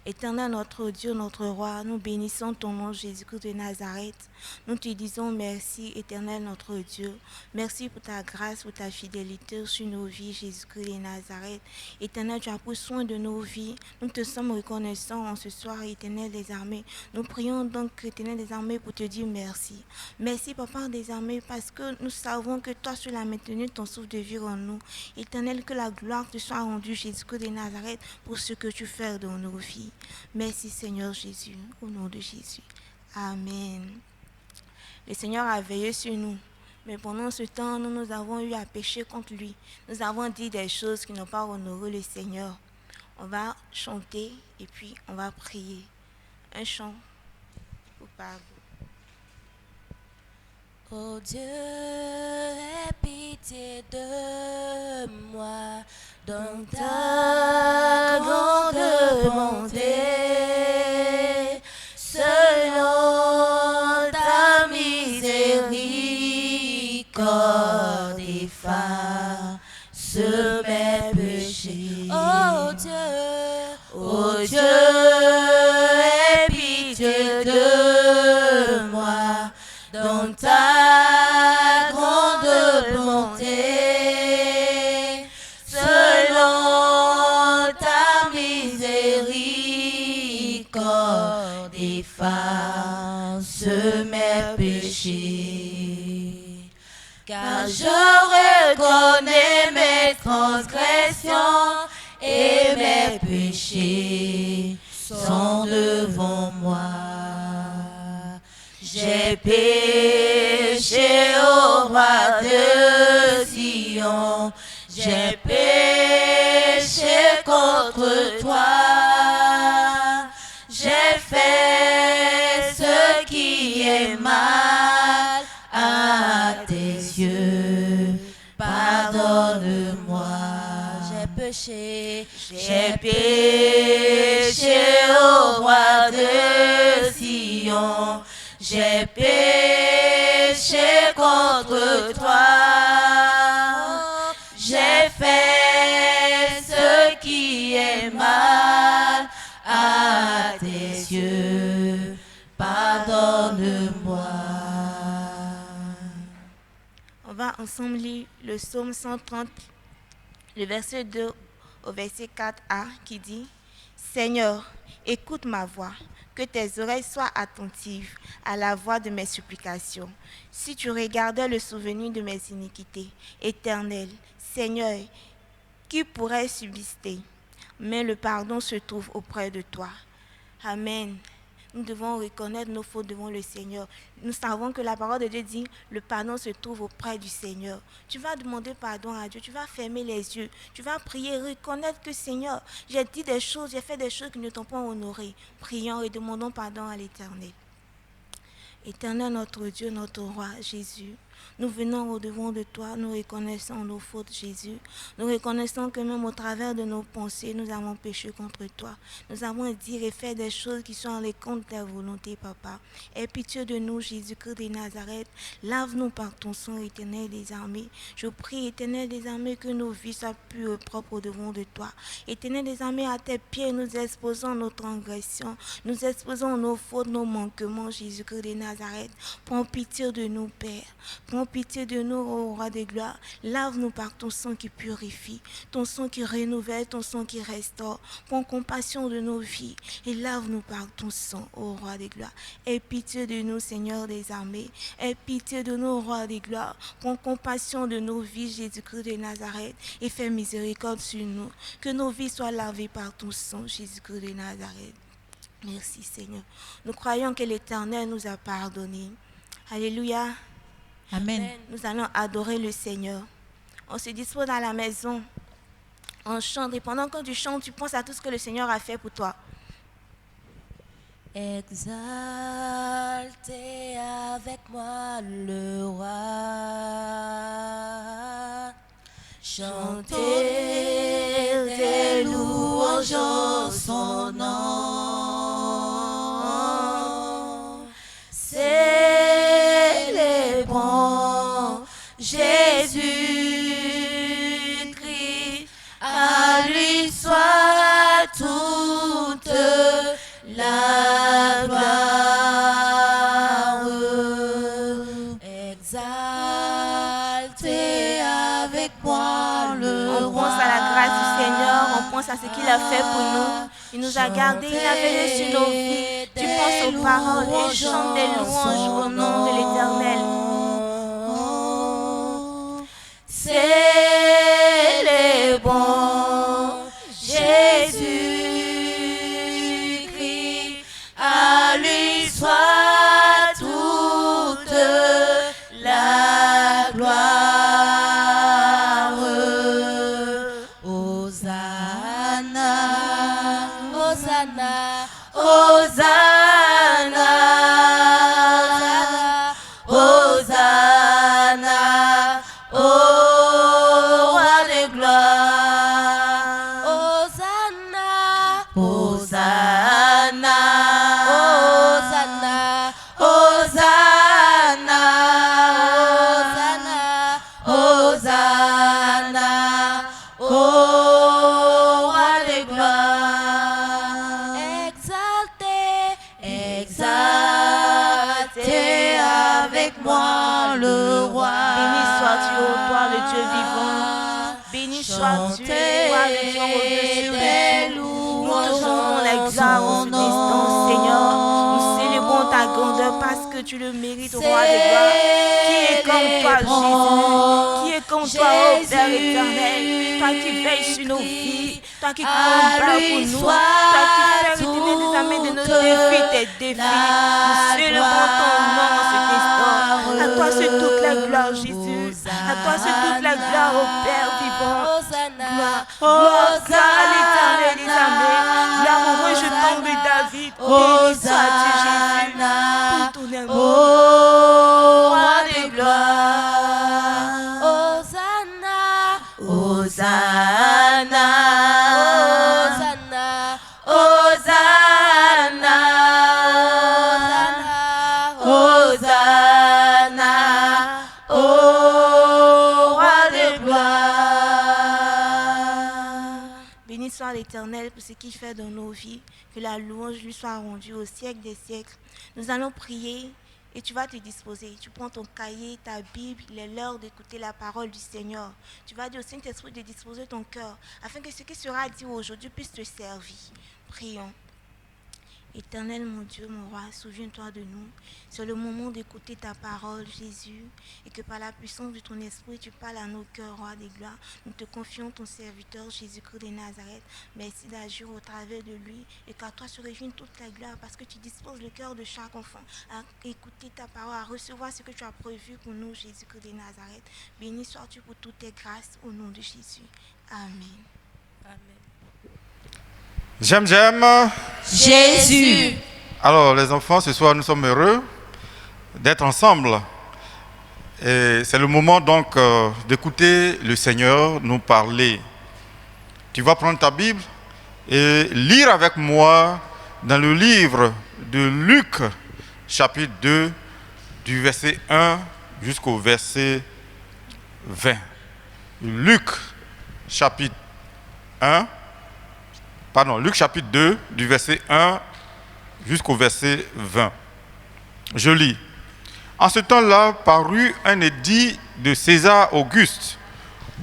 Éternel notre Dieu, notre Roi, nous bénissons ton nom, Jésus-Christ de Nazareth. Nous te disons merci, Éternel notre Dieu. Merci pour ta grâce, pour ta fidélité sur nos vies, Jésus-Christ de Nazareth. Éternel, tu as pris soin de nos vies. Nous te sommes reconnaissants en ce soir, Éternel des armées. Nous prions donc, Éternel des armées, pour te dire merci. Merci, Papa des armées, parce que nous savons que toi, tu l'as maintenu ton souffle de vie en nous. Éternel, que la gloire te soit rendue, Jésus-Christ de Nazareth, pour ce que tu fais dans nos vies. Merci Seigneur Jésus, au nom de Jésus. Amen. Le Seigneur a veillé sur nous, mais pendant ce temps, nous avons eu à pécher contre lui. Nous avons dit des choses qui n'ont pas honoré le Seigneur. On va chanter et puis on va prier. Un chant pour Pablo. Oh Dieu, aie pitié de moi dans ta grande bonté, selon ta miséricorde, efface mes péchés. Oh Dieu, aie pitié de moi dans ta grande bonté, selon ta miséricorde, efface mes péchés. Car je reconnais mes transgressions et mes péchés sont devant moi. J'ai péché au roi de Sion, j'ai péché contre toi. J'ai fait ce qui est mal à tes yeux, pardonne-moi. J'ai péché au roi de Sion, j'ai péché contre toi. J'ai fait ce qui est mal à tes yeux, pardonne-moi. On va ensemble lire le psaume 130, le verset 2 au verset 4a qui dit « Seigneur, écoute ma voix, que tes oreilles soient attentives à la voix de mes supplications. Si tu regardais le souvenir de mes iniquités, Éternel, Seigneur, qui pourrait subsister? Mais le pardon se trouve auprès de toi. » Amen. nous devons reconnaître nos fautes devant le Seigneur. Nous savons que la parole de Dieu dit, le pardon se trouve auprès du Seigneur. Tu vas demander pardon à Dieu, tu vas fermer les yeux, tu vas prier, reconnaître que Seigneur, j'ai dit des choses, j'ai fait des choses qui ne t'ont pas honoré. Prions et demandons pardon à l'Éternel. Éternel notre Dieu, notre roi, Jésus, nous venons au-devant de toi, nous reconnaissons nos fautes, Jésus. Nous reconnaissons que même au travers de nos pensées, nous avons péché contre toi. Nous avons dit et fait des choses qui sont en les comptes de ta volonté, Papa. Aie pitié de nous, Jésus-Christ de Nazareth. Lave-nous par ton sang, Éternel des armées. Je prie, Éternel des armées, que nos vies soient pures et propres au-devant de toi. Éternel des armées, à tes pieds, nous exposons nos transgressions. Nous exposons nos fautes, nos manquements, Jésus-Christ de Nazareth. Prends pitié de nous, Père. Prends pitié de nous, ô roi de gloire. Lave-nous par ton sang qui purifie, ton sang qui renouvelle, ton sang qui restaure. Prends compassion de nos vies et lave-nous par ton sang, ô roi de gloire. Aie pitié de nous, Seigneur des armées. Aie pitié de nous, roi de gloire. Prends compassion de nos vies, Jésus-Christ de Nazareth, et fais miséricorde sur nous. Que nos vies soient lavées par ton sang, Jésus-Christ de Nazareth. Merci, Seigneur. Nous croyons que l'Éternel nous a pardonné. Alléluia. Amen. Nous allons adorer le Seigneur. On se dispose à la maison. On chante. Et pendant que tu chantes, tu penses à tout ce que le Seigneur a fait pour toi. Exaltez avec moi le roi. Chantez des louanges en son nom. Célébrons Jésus-Christ, à lui soit toute la gloire. Exaltez avec moi le On roi. pense à la grâce du Seigneur, on pense à ce qu'il a fait pour nous. Il nous a gardés, il a veillé sur nos vies. Tu penses aux paroles et chante des louanges au nom de l'Éternel. Célébrons Jésus-Christ, à lui soit toute la gloire. Hosanna, Hosanna, Hosanna, Hosanna, ô roi de gloire. Hosanna, Hosanna, Hosanna, Hosanna, Hosanna, ô roi de gloire. Exaltez, exaltez avec moi le roi. Béni sois-tu, ô toi, le Dieu vivant. Béni sois-tu, toi, le Dieu au-dessus de tout. Nous te rendons la gloire en ce instant, Seigneur. Nous célébrons ta grandeur parce que tu le mérites, ô roi de gloire. Qui est comme toi, Jésus? Qui est comme toi, ô Père éternel? Toi qui veilles sur nos vies, toi qui combats pour nous, toi qui fais retenir des amis de nos défis, tes défis. Nous célébrons ton nom en cet instant. À toi c'est toute la gloire, Jésus. À toi c'est toute la gloire, ô Père vivant. Gloire, gloire à l'Éternel des armées. Gloire au rejeton de David. Béni sois-tu, Jésus, pour ton amour. Ô roi de gloire. Hosanna, Hosanna, Hosanna, Hosanna, Hosanna, ô roi de gloire. Béni soit l'Éternel pour ce qu'il fait dans nos vies. Que la louange lui soit rendue au siècle des siècles. Nous allons prier et tu vas te disposer. Tu prends ton cahier, ta Bible. Il est l'heure d'écouter la parole du Seigneur. Tu vas dire au Saint-Esprit de disposer ton cœur afin que ce qui sera dit aujourd'hui puisse te servir. Prions. Éternel mon Dieu, mon roi, souviens-toi de nous. C'est le moment d'écouter ta parole, Jésus, et que par la puissance de ton esprit, tu parles à nos cœurs, roi des gloires. Nous te confions ton serviteur, Jésus-Christ de Nazareth. Merci d'agir au travers de lui, et qu'à toi se réjouisse toute la gloire, parce que tu disposes le cœur de chaque enfant à écouter ta parole, à recevoir ce que tu as prévu pour nous, Jésus-Christ de Nazareth. Béni sois-tu pour toutes tes grâces, au nom de Jésus. Amen. Amen. J'aime. Jésus. Alors, les enfants, ce soir, nous sommes heureux d'être ensemble. Et c'est le moment donc d'écouter le Seigneur nous parler. Tu vas prendre ta Bible et lire avec moi dans le livre de Luc, chapitre 2, du verset 1 jusqu'au verset 20. Luc, chapitre 2, du verset 1 jusqu'au verset 20. Je lis. En ce temps-là, parut un édit de César Auguste,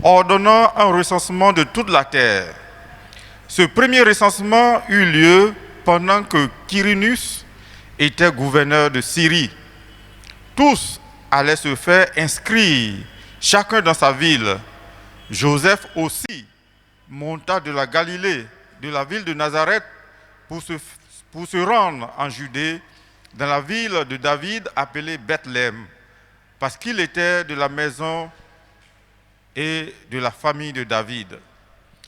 ordonnant un recensement de toute la terre. Ce premier recensement eut lieu pendant que Quirinus était gouverneur de Syrie. Tous allaient se faire inscrire, chacun dans sa ville. Joseph aussi monta de la Galilée, de la ville de Nazareth, pour se rendre en Judée, dans la ville de David appelée Bethléem, parce qu'il était de la maison et de la famille de David,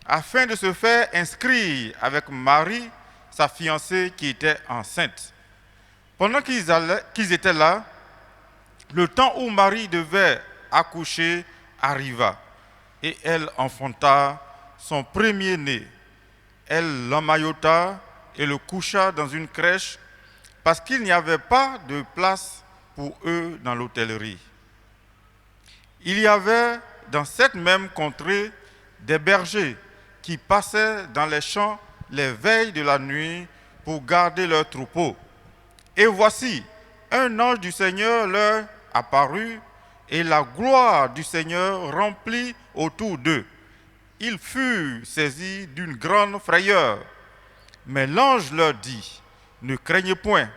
afin de se faire inscrire avec Marie, sa fiancée qui était enceinte. Pendant qu'ils étaient là, le temps où Marie devait accoucher arriva, et elle enfanta son premier-né. Elle l'emmaillota et le coucha dans une crèche parce qu'il n'y avait pas de place pour eux dans l'hôtellerie. Il y avait dans cette même contrée des bergers qui passaient dans les champs les veilles de la nuit pour garder leurs troupeaux. Et voici, un ange du Seigneur leur apparut et la gloire du Seigneur remplit autour d'eux. Ils furent saisis d'une grande frayeur. Mais l'ange leur dit, « Ne craignez point,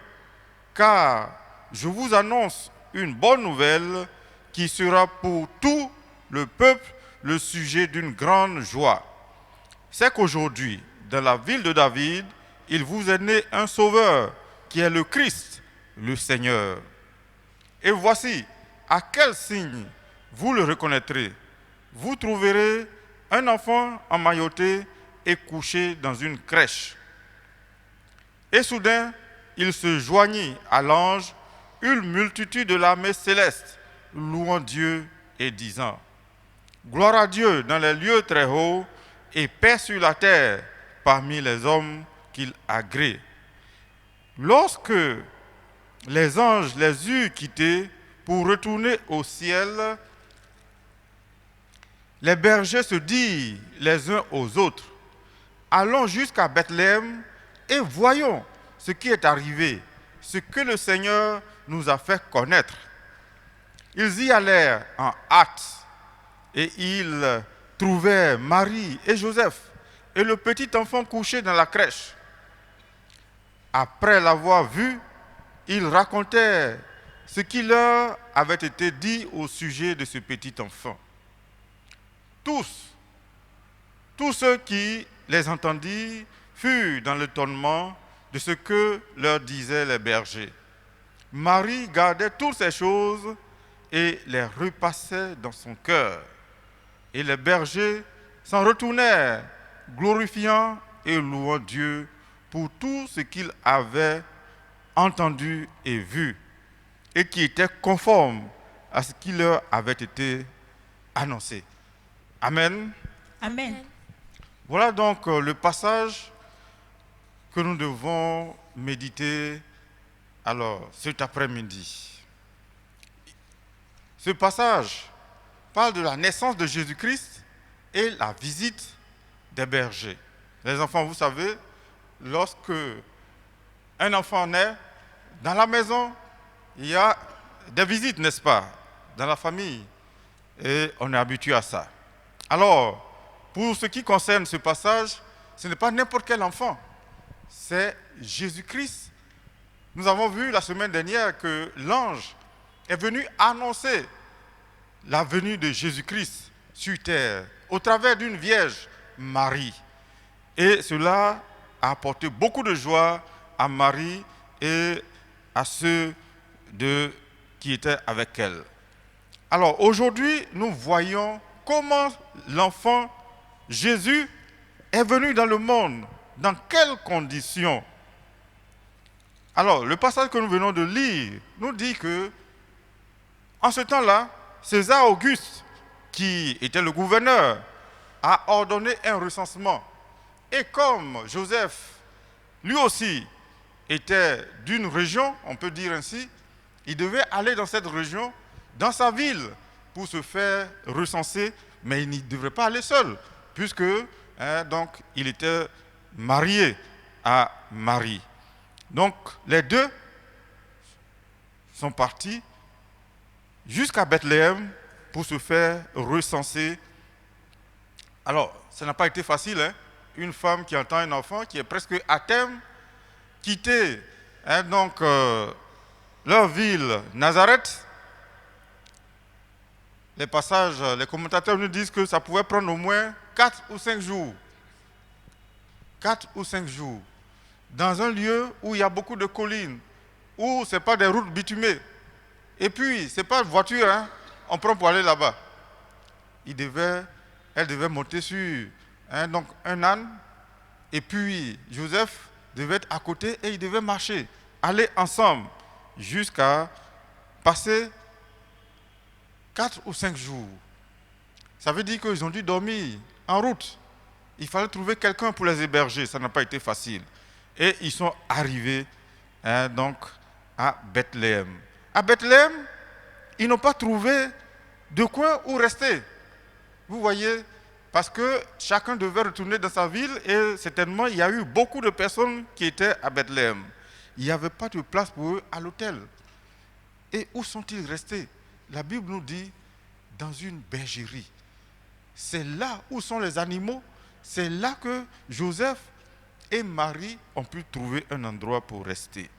car je vous annonce une bonne nouvelle qui sera pour tout le peuple le sujet d'une grande joie. C'est qu'aujourd'hui, dans la ville de David, il vous est né un sauveur qui est le Christ, le Seigneur. Et voici, à quel signe vous le reconnaîtrez? Vous trouverez un enfant emmailloté et couché dans une crèche. » Et soudain, il se joignit à l'ange une multitude de l'armée céleste, louant Dieu et disant, « Gloire à Dieu dans les lieux très hauts et paix sur la terre parmi les hommes qu'il agrée. » Lorsque les anges les eurent quittés pour retourner au ciel, les bergers se dirent les uns aux autres, « Allons jusqu'à Bethléem et voyons ce qui est arrivé, ce que le Seigneur nous a fait connaître. » Ils y allèrent en hâte et ils trouvèrent Marie et Joseph et le petit enfant couché dans la crèche. Après l'avoir vu, ils racontèrent ce qui leur avait été dit au sujet de ce petit enfant. Tous ceux qui les entendirent furent dans l'étonnement de ce que leur disaient les bergers. Marie gardait toutes ces choses et les repassait dans son cœur. Et les bergers s'en retournèrent, glorifiant et louant Dieu pour tout ce qu'ils avaient entendu et vu, et qui était conforme à ce qui leur avait été annoncé. Amen. Amen. Voilà donc le passage que nous devons méditer alors cet après-midi. Ce passage parle de la naissance de Jésus-Christ et la visite des bergers. Les enfants, vous savez, lorsque un enfant naît, dans la maison, il y a des visites, n'est-ce pas, dans la famille, et on est habitué à ça. Alors, pour ce qui concerne ce passage, ce n'est pas n'importe quel enfant, c'est Jésus-Christ. Nous avons vu la semaine dernière que l'ange est venu annoncer la venue de Jésus-Christ sur terre au travers d'une vierge, Marie. Et cela a apporté beaucoup de joie à Marie et à ceux qui étaient avec elle. Alors aujourd'hui, nous voyons comment l'enfant Jésus est venu dans le monde, dans quelles conditions. Alors, le passage que nous venons de lire nous dit que, en ce temps-là, César Auguste, qui était le gouverneur, a ordonné un recensement. Et comme Joseph, lui aussi, était d'une région, on peut dire ainsi, il devait aller dans cette région, dans sa ville, pour se faire recenser, mais il n'y devrait pas aller seul, puisque donc, il était marié à Marie. Donc, les deux sont partis jusqu'à Bethléem pour se faire recenser. Alors, ça n'a pas été facile, hein? Une femme qui entend un enfant qui est presque à terme, quitter leur ville, Nazareth. Les commentateurs nous disent que ça pouvait prendre au moins 4 ou 5 jours. 4 ou 5 jours. Dans un lieu où il y a beaucoup de collines, où ce n'est pas des routes bitumées. Et puis, ce n'est pas une voiture, hein, on prend pour aller là-bas. Elle devait monter sur un âne, et puis Joseph devait être à côté et ils devaient marcher, aller ensemble, jusqu'à passer 4 ou 5 jours. Ça veut dire qu'ils ont dû dormir en route. Il fallait trouver quelqu'un pour les héberger, ça n'a pas été facile. Et ils sont arrivés donc à Bethléem. À Bethléem, ils n'ont pas trouvé de coin où rester. Vous voyez, parce que chacun devait retourner dans sa ville et certainement il y a eu beaucoup de personnes qui étaient à Bethléem. Il n'y avait pas de place pour eux à l'hôtel. Et où sont-ils restés? La Bible nous dit dans une bergerie. C'est là où sont les animaux. C'est là que Joseph et Marie ont pu trouver un endroit pour rester.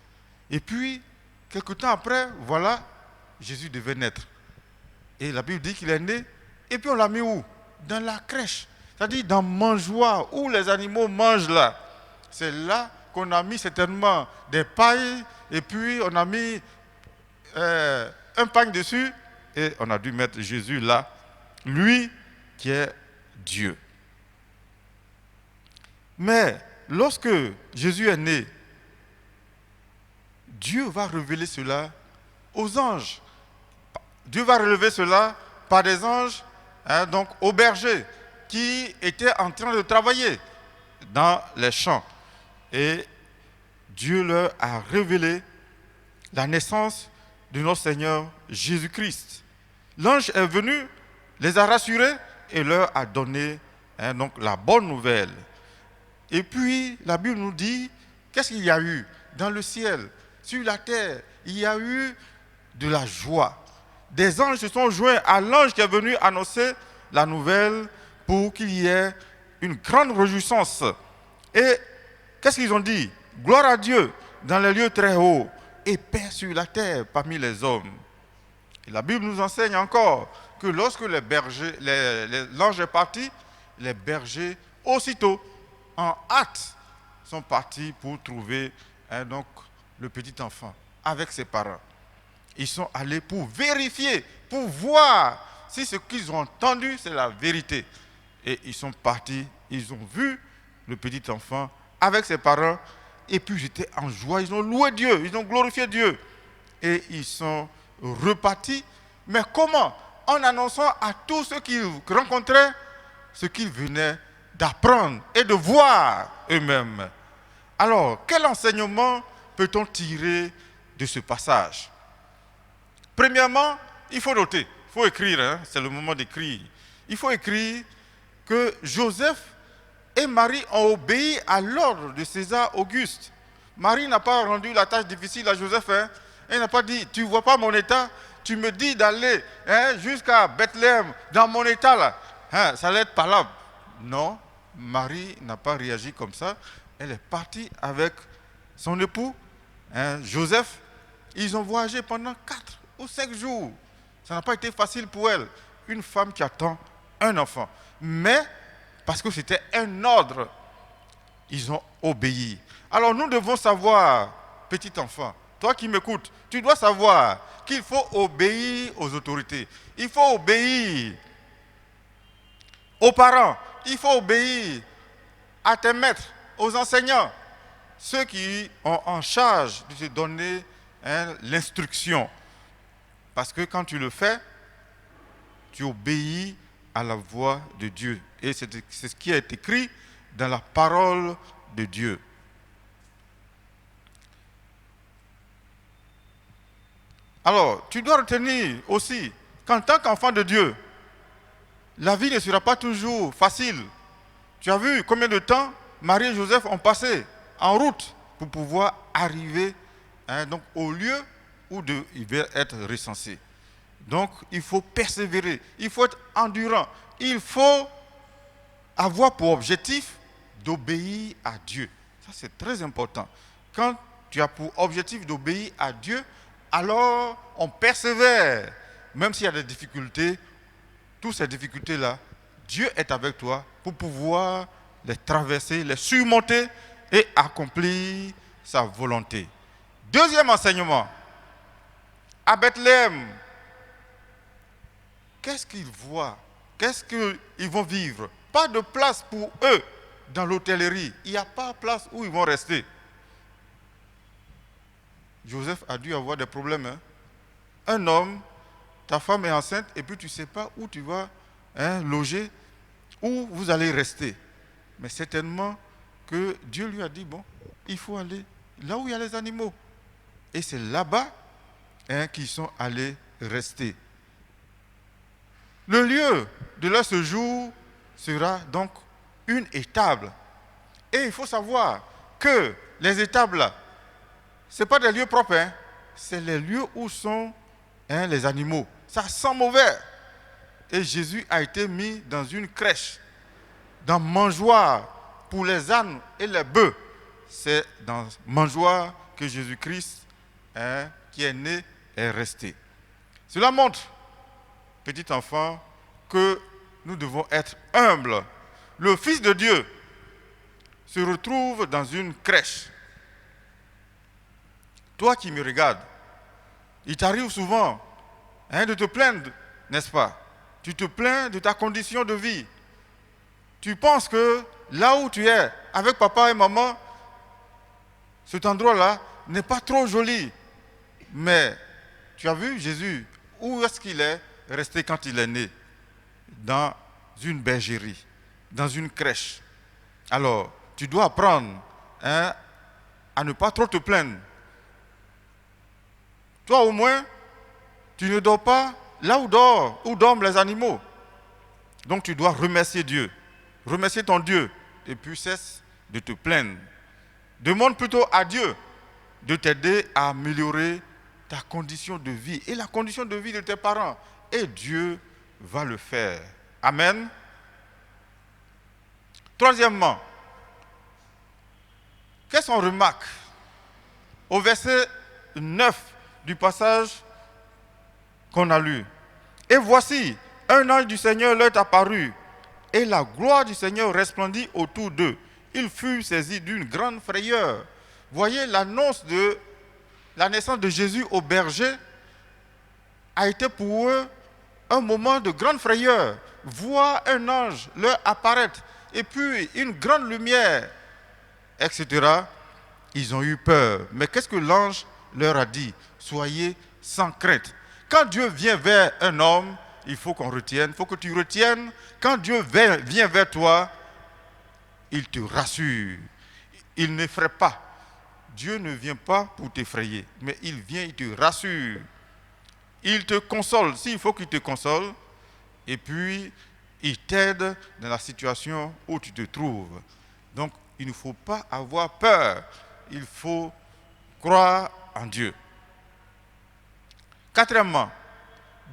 Et puis, quelque temps après, voilà, Jésus devait naître. Et la Bible dit qu'il est né. Et puis on l'a mis où? Dans la crèche. C'est-à-dire dans mangeoire, où les animaux mangent là. C'est là qu'on a mis certainement des pailles. Et puis on a mis un pagne dessus. Et on a dû mettre Jésus là. Lui qui est Dieu. Mais lorsque Jésus est né, Dieu va révéler cela aux anges. Dieu va révéler cela par des anges, donc aux bergers, qui étaient en train de travailler dans les champs. Et Dieu leur a révélé la naissance de notre Seigneur Jésus-Christ. L'ange est venu, les a rassurés et leur a donné donc la bonne nouvelle. Et puis, la Bible nous dit, qu'est-ce qu'il y a eu dans le ciel, sur la terre? Il y a eu de la joie. Des anges se sont joints à l'ange qui est venu annoncer la nouvelle pour qu'il y ait une grande réjouissance. Et qu'est-ce qu'ils ont dit? Gloire à Dieu dans les lieux très hauts et paix sur la terre parmi les hommes. Et la Bible nous enseigne encore que lorsque l'ange est parti, les bergers aussitôt en hâte sont partis pour trouver donc, le petit enfant avec ses parents. Ils sont allés pour vérifier, pour voir si ce qu'ils ont entendu, c'est la vérité. Et ils sont partis, ils ont vu le petit enfant avec ses parents, et puis ils étaient en joie, ils ont loué Dieu, ils ont glorifié Dieu. Et ils sont repartis. Mais comment? En annonçant à tous ceux qu'ils rencontraient ce qu'ils venaient d'apprendre et de voir eux-mêmes. Alors, quel enseignement peut-on tirer de ce passage? Premièrement, il faut noter, il faut écrire, c'est le moment d'écrire. Il faut écrire que Joseph et Marie ont obéi à l'ordre de César Auguste. Marie n'a pas rendu la tâche difficile à Joseph. Elle n'a pas dit, tu ne vois pas mon état, tu me dis d'aller jusqu'à Bethléem, dans mon état là. Ça allait être palable. Non, Marie n'a pas réagi comme ça. elle est partie avec son époux, Joseph. Ils ont voyagé pendant 4 ou 5 jours. Ça n'a pas été facile pour elle. Une femme qui attend un enfant. Mais, parce que c'était un ordre, ils ont obéi. Alors nous devons savoir, petit enfant, toi qui m'écoutes, tu dois savoir qu'il faut obéir aux autorités. Il faut obéir aux parents. Il faut obéir à tes maîtres, aux enseignants, ceux qui ont en charge de te donner l'instruction. Parce que quand tu le fais, tu obéis à la voix de Dieu. Et c'est ce qui est écrit dans la parole de Dieu. Alors, tu dois retenir aussi qu'en tant qu'enfant de Dieu, la vie ne sera pas toujours facile. Tu as vu combien de temps Marie et Joseph ont passé en route pour pouvoir arriver donc, au lieu où ils devaient être recensés. Donc, il faut persévérer, il faut être endurant, il faut avoir pour objectif d'obéir à Dieu. Ça, c'est très important. Quand tu as pour objectif d'obéir à Dieu, alors on persévère. Même s'il y a des difficultés, toutes ces difficultés-là, Dieu est avec toi pour pouvoir les traverser, les surmonter et accomplir sa volonté. Deuxième enseignement, à Bethléem, qu'est-ce qu'ils voient? Qu'est-ce qu'ils vont vivre? Pas de place pour eux dans l'hôtellerie. Il n'y a pas de place où ils vont rester. Joseph a dû avoir des problèmes. Un homme, ta femme est enceinte et puis tu ne sais pas où tu vas loger, où vous allez rester. Mais certainement que Dieu lui a dit, bon, il faut aller là où il y a les animaux. Et c'est là-bas qu'ils sont allés rester. Le lieu de leur séjour sera donc une étable. Et il faut savoir que les étables là, ce n'est pas des lieux propres, c'est les lieux où sont les animaux. Ça sent mauvais. Et Jésus a été mis dans une crèche, dans mangeoire pour les ânes et les bœufs. C'est dans mangeoire que Jésus-Christ, qui est né, est resté. Cela montre, petit enfant, que nous devons être humbles. Le Fils de Dieu se retrouve dans une crèche. Toi qui me regardes, il t'arrive souvent de te plaindre, n'est-ce pas? Tu te plains de ta condition de vie. Tu penses que là où tu es, avec papa et maman, cet endroit-là n'est pas trop joli. Mais tu as vu Jésus, où est-ce qu'il est resté quand il est né? Dans une bergerie, dans une crèche. Alors, tu dois apprendre à ne pas trop te plaindre. Toi au moins, tu ne dors pas là où dorment les animaux. Donc tu dois remercier Dieu. Remercier ton Dieu. Et puis cesse de te plaindre. Demande plutôt à Dieu de t'aider à améliorer ta condition de vie et la condition de vie de tes parents. Et Dieu va le faire. Amen. Troisièmement, qu'est-ce qu'on remarque? Au verset 9 du passage qu'on a lu. Et voici, un ange du Seigneur leur apparut, et la gloire du Seigneur resplendit autour d'eux. Ils furent saisis d'une grande frayeur. Voyez, l'annonce de la naissance de Jésus au berger a été pour eux un moment de grande frayeur. Voir un ange leur apparaître, et puis une grande lumière, etc. Ils ont eu peur. Mais qu'est-ce que l'ange leur a dit? Soyez sans crainte. Quand Dieu vient vers un homme, il faut qu'on retienne, il faut que tu retiennes. Quand Dieu vient vers toi, il te rassure. Il n'effraie pas. Dieu ne vient pas pour t'effrayer, mais il vient, il te rassure. Il te console, s'il faut qu'il te console, et puis il t'aide dans la situation où tu te trouves. Donc, il ne faut pas avoir peur. Il faut croire en Dieu. Quatrièmement,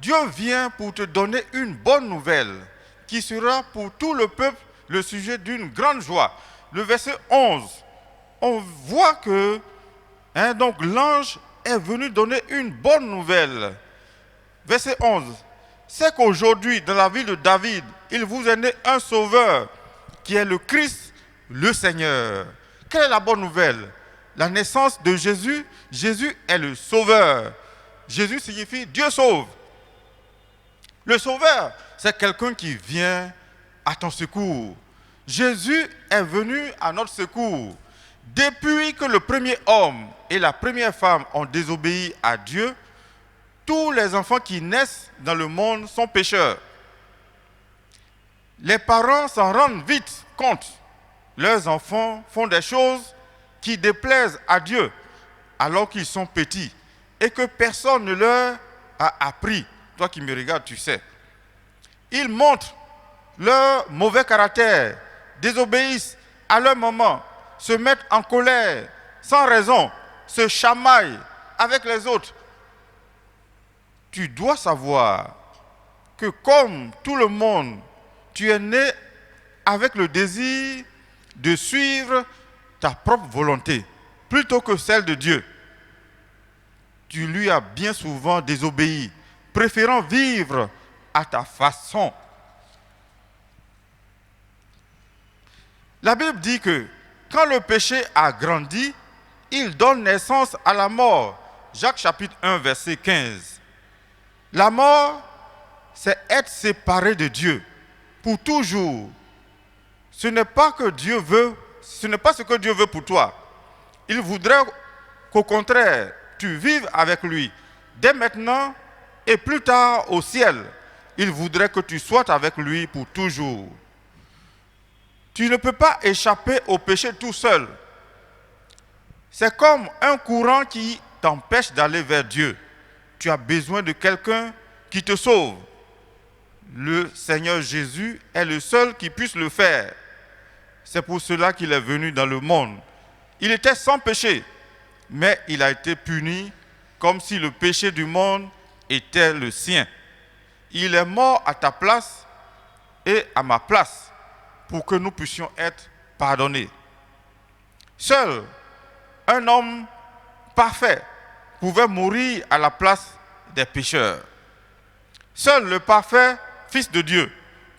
Dieu vient pour te donner une bonne nouvelle qui sera pour tout le peuple le sujet d'une grande joie. Le verset 11 on voit que donc l'ange est venu donner une bonne nouvelle. Verset 11. C'est qu'aujourd'hui, dans la ville de David, il vous est né un sauveur qui est le Christ, le Seigneur. Quelle est la bonne nouvelle? La naissance de Jésus. Jésus est le sauveur. Jésus signifie Dieu sauve. Le sauveur, c'est quelqu'un qui vient à ton secours. Jésus est venu à notre secours. Depuis que le premier homme et la première femme ont désobéi à Dieu, tous les enfants qui naissent dans le monde sont pécheurs. Les parents s'en rendent vite compte. Leurs enfants font des choses qui déplaisent à Dieu alors qu'ils sont petits et que personne ne leur a appris. Toi qui me regardes, tu sais. Ils montrent leur mauvais caractère, désobéissent à leur maman, se mettent en colère sans raison, se chamaillent avec les autres. Tu dois savoir que comme tout le monde, tu es né avec le désir de suivre ta propre volonté plutôt que celle de Dieu. Tu lui as bien souvent désobéi, préférant vivre à ta façon. La Bible dit que quand le péché a grandi, il donne naissance à la mort. Jacques chapitre 1, verset 15. La mort, c'est être séparé de Dieu pour toujours. Ce n'est pas ce que Dieu veut pour toi. Il voudrait qu'au contraire, tu vives avec lui dès maintenant et plus tard au ciel. Il voudrait que tu sois avec lui pour toujours. Tu ne peux pas échapper au péché tout seul. C'est comme un courant qui t'empêche d'aller vers Dieu. Tu as besoin de quelqu'un qui te sauve. Le Seigneur Jésus est le seul qui puisse le faire. C'est pour cela qu'il est venu dans le monde. Il était sans péché, mais il a été puni comme si le péché du monde était le sien. Il est mort à ta place et à ma place pour que nous puissions être pardonnés. Seul un homme parfait pouvait mourir à la place des pécheurs. Seul le parfait Fils de Dieu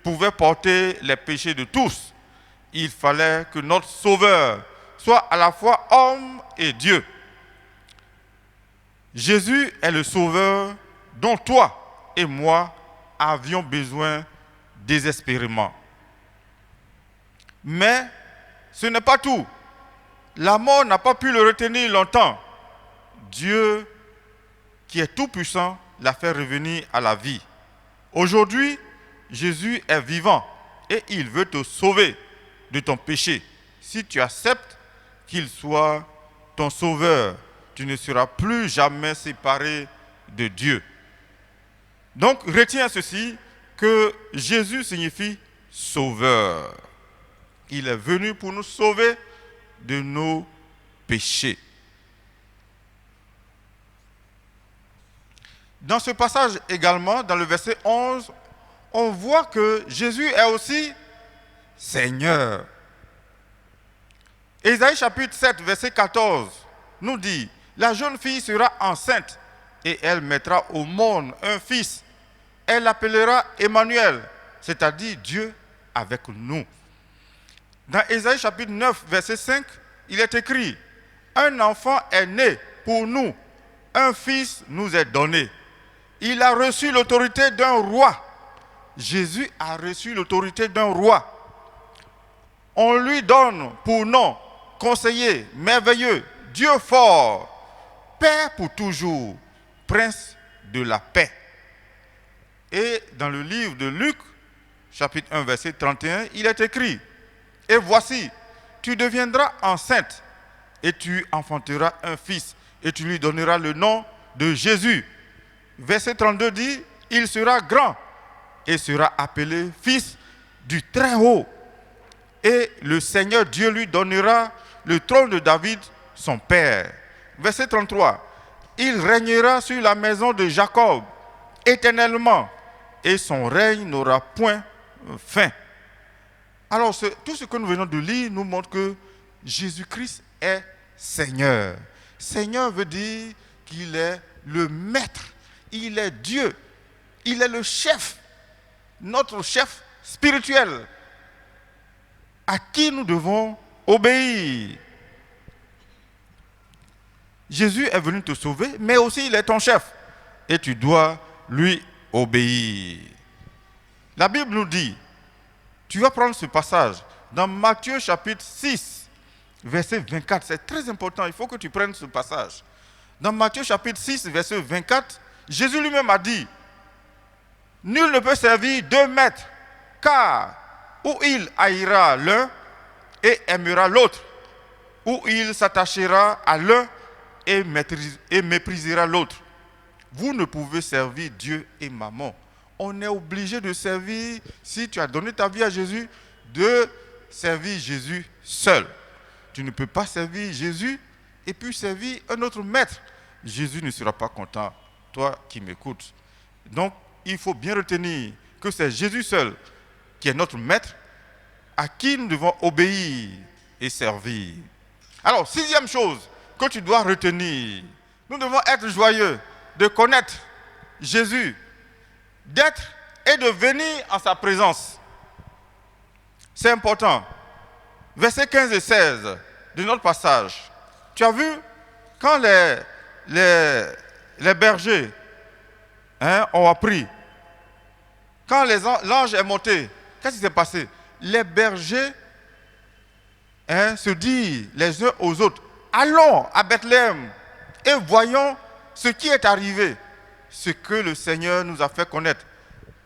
pouvait porter les péchés de tous. Il fallait que notre Sauveur soit à la fois homme et Dieu. Jésus est le Sauveur dont toi et moi avions besoin désespérément. Mais ce n'est pas tout. La mort n'a pas pu le retenir longtemps. Dieu, qui est tout-puissant, l'a fait revenir à la vie. Aujourd'hui, Jésus est vivant et il veut te sauver de ton péché. Si tu acceptes qu'il soit ton sauveur, tu ne seras plus jamais séparé de Dieu. Donc, retiens ceci, que Jésus signifie sauveur. Il est venu pour nous sauver de nos péchés. Dans ce passage également, dans le verset 11, on voit que Jésus est aussi Seigneur. Ésaïe chapitre 7, verset 14 nous dit, « La jeune fille sera enceinte et elle mettra au monde un fils. Elle l'appellera Emmanuel, c'est-à-dire Dieu avec nous. » Dans Ésaïe chapitre 9, verset 5, il est écrit, « Un enfant est né pour nous, un fils nous est donné. Il a reçu l'autorité d'un roi. » Jésus a reçu l'autorité d'un roi. On lui donne pour nom conseiller, merveilleux, Dieu fort, Père pour toujours, Prince de la paix. Et dans le livre de Luc, chapitre 1, verset 31, il est écrit, « Et voici, tu deviendras enceinte et tu enfanteras un fils et tu lui donneras le nom de Jésus. » Verset 32 dit, « Il sera grand et sera appelé fils du Très-Haut. Et le Seigneur Dieu lui donnera le trône de David, son père. » Verset 33, « Il régnera sur la maison de Jacob éternellement, et son règne n'aura point fin. » Alors, tout ce que nous venons de lire nous montre que Jésus-Christ est Seigneur. Seigneur veut dire qu'il est le maître, il est Dieu, il est le chef, notre chef spirituel, à qui nous devons obéir. Jésus est venu te sauver, mais aussi il est ton chef, et tu dois lui obéir. La Bible nous dit, tu vas prendre ce passage dans Matthieu chapitre 6, verset 24. C'est très important, il faut que tu prennes ce passage. Dans Matthieu chapitre 6, verset 24, Jésus lui-même a dit, nul ne peut servir deux maîtres, car ou il haïra l'un et aimera l'autre, ou il s'attachera à l'un et méprisera l'autre. Vous ne pouvez servir Dieu et Mammon. On est obligé de servir, si tu as donné ta vie à Jésus, de servir Jésus seul. Tu ne peux pas servir Jésus et puis servir un autre maître. Jésus ne sera pas content, toi qui m'écoutes. Donc, il faut bien retenir que c'est Jésus seul qui est notre maître, à qui nous devons obéir et servir. Alors, sixième chose que tu dois retenir, nous devons être joyeux de connaître Jésus, d'être et de venir en sa présence. C'est important. Versets 15 et 16 de notre passage. Tu as vu, quand les bergers ont appris, quand l'ange est monté, qu'est-ce qui s'est passé? Les bergers se disent les uns aux autres, allons à Bethléem et voyons ce qui est arrivé, ce que le Seigneur nous a fait connaître.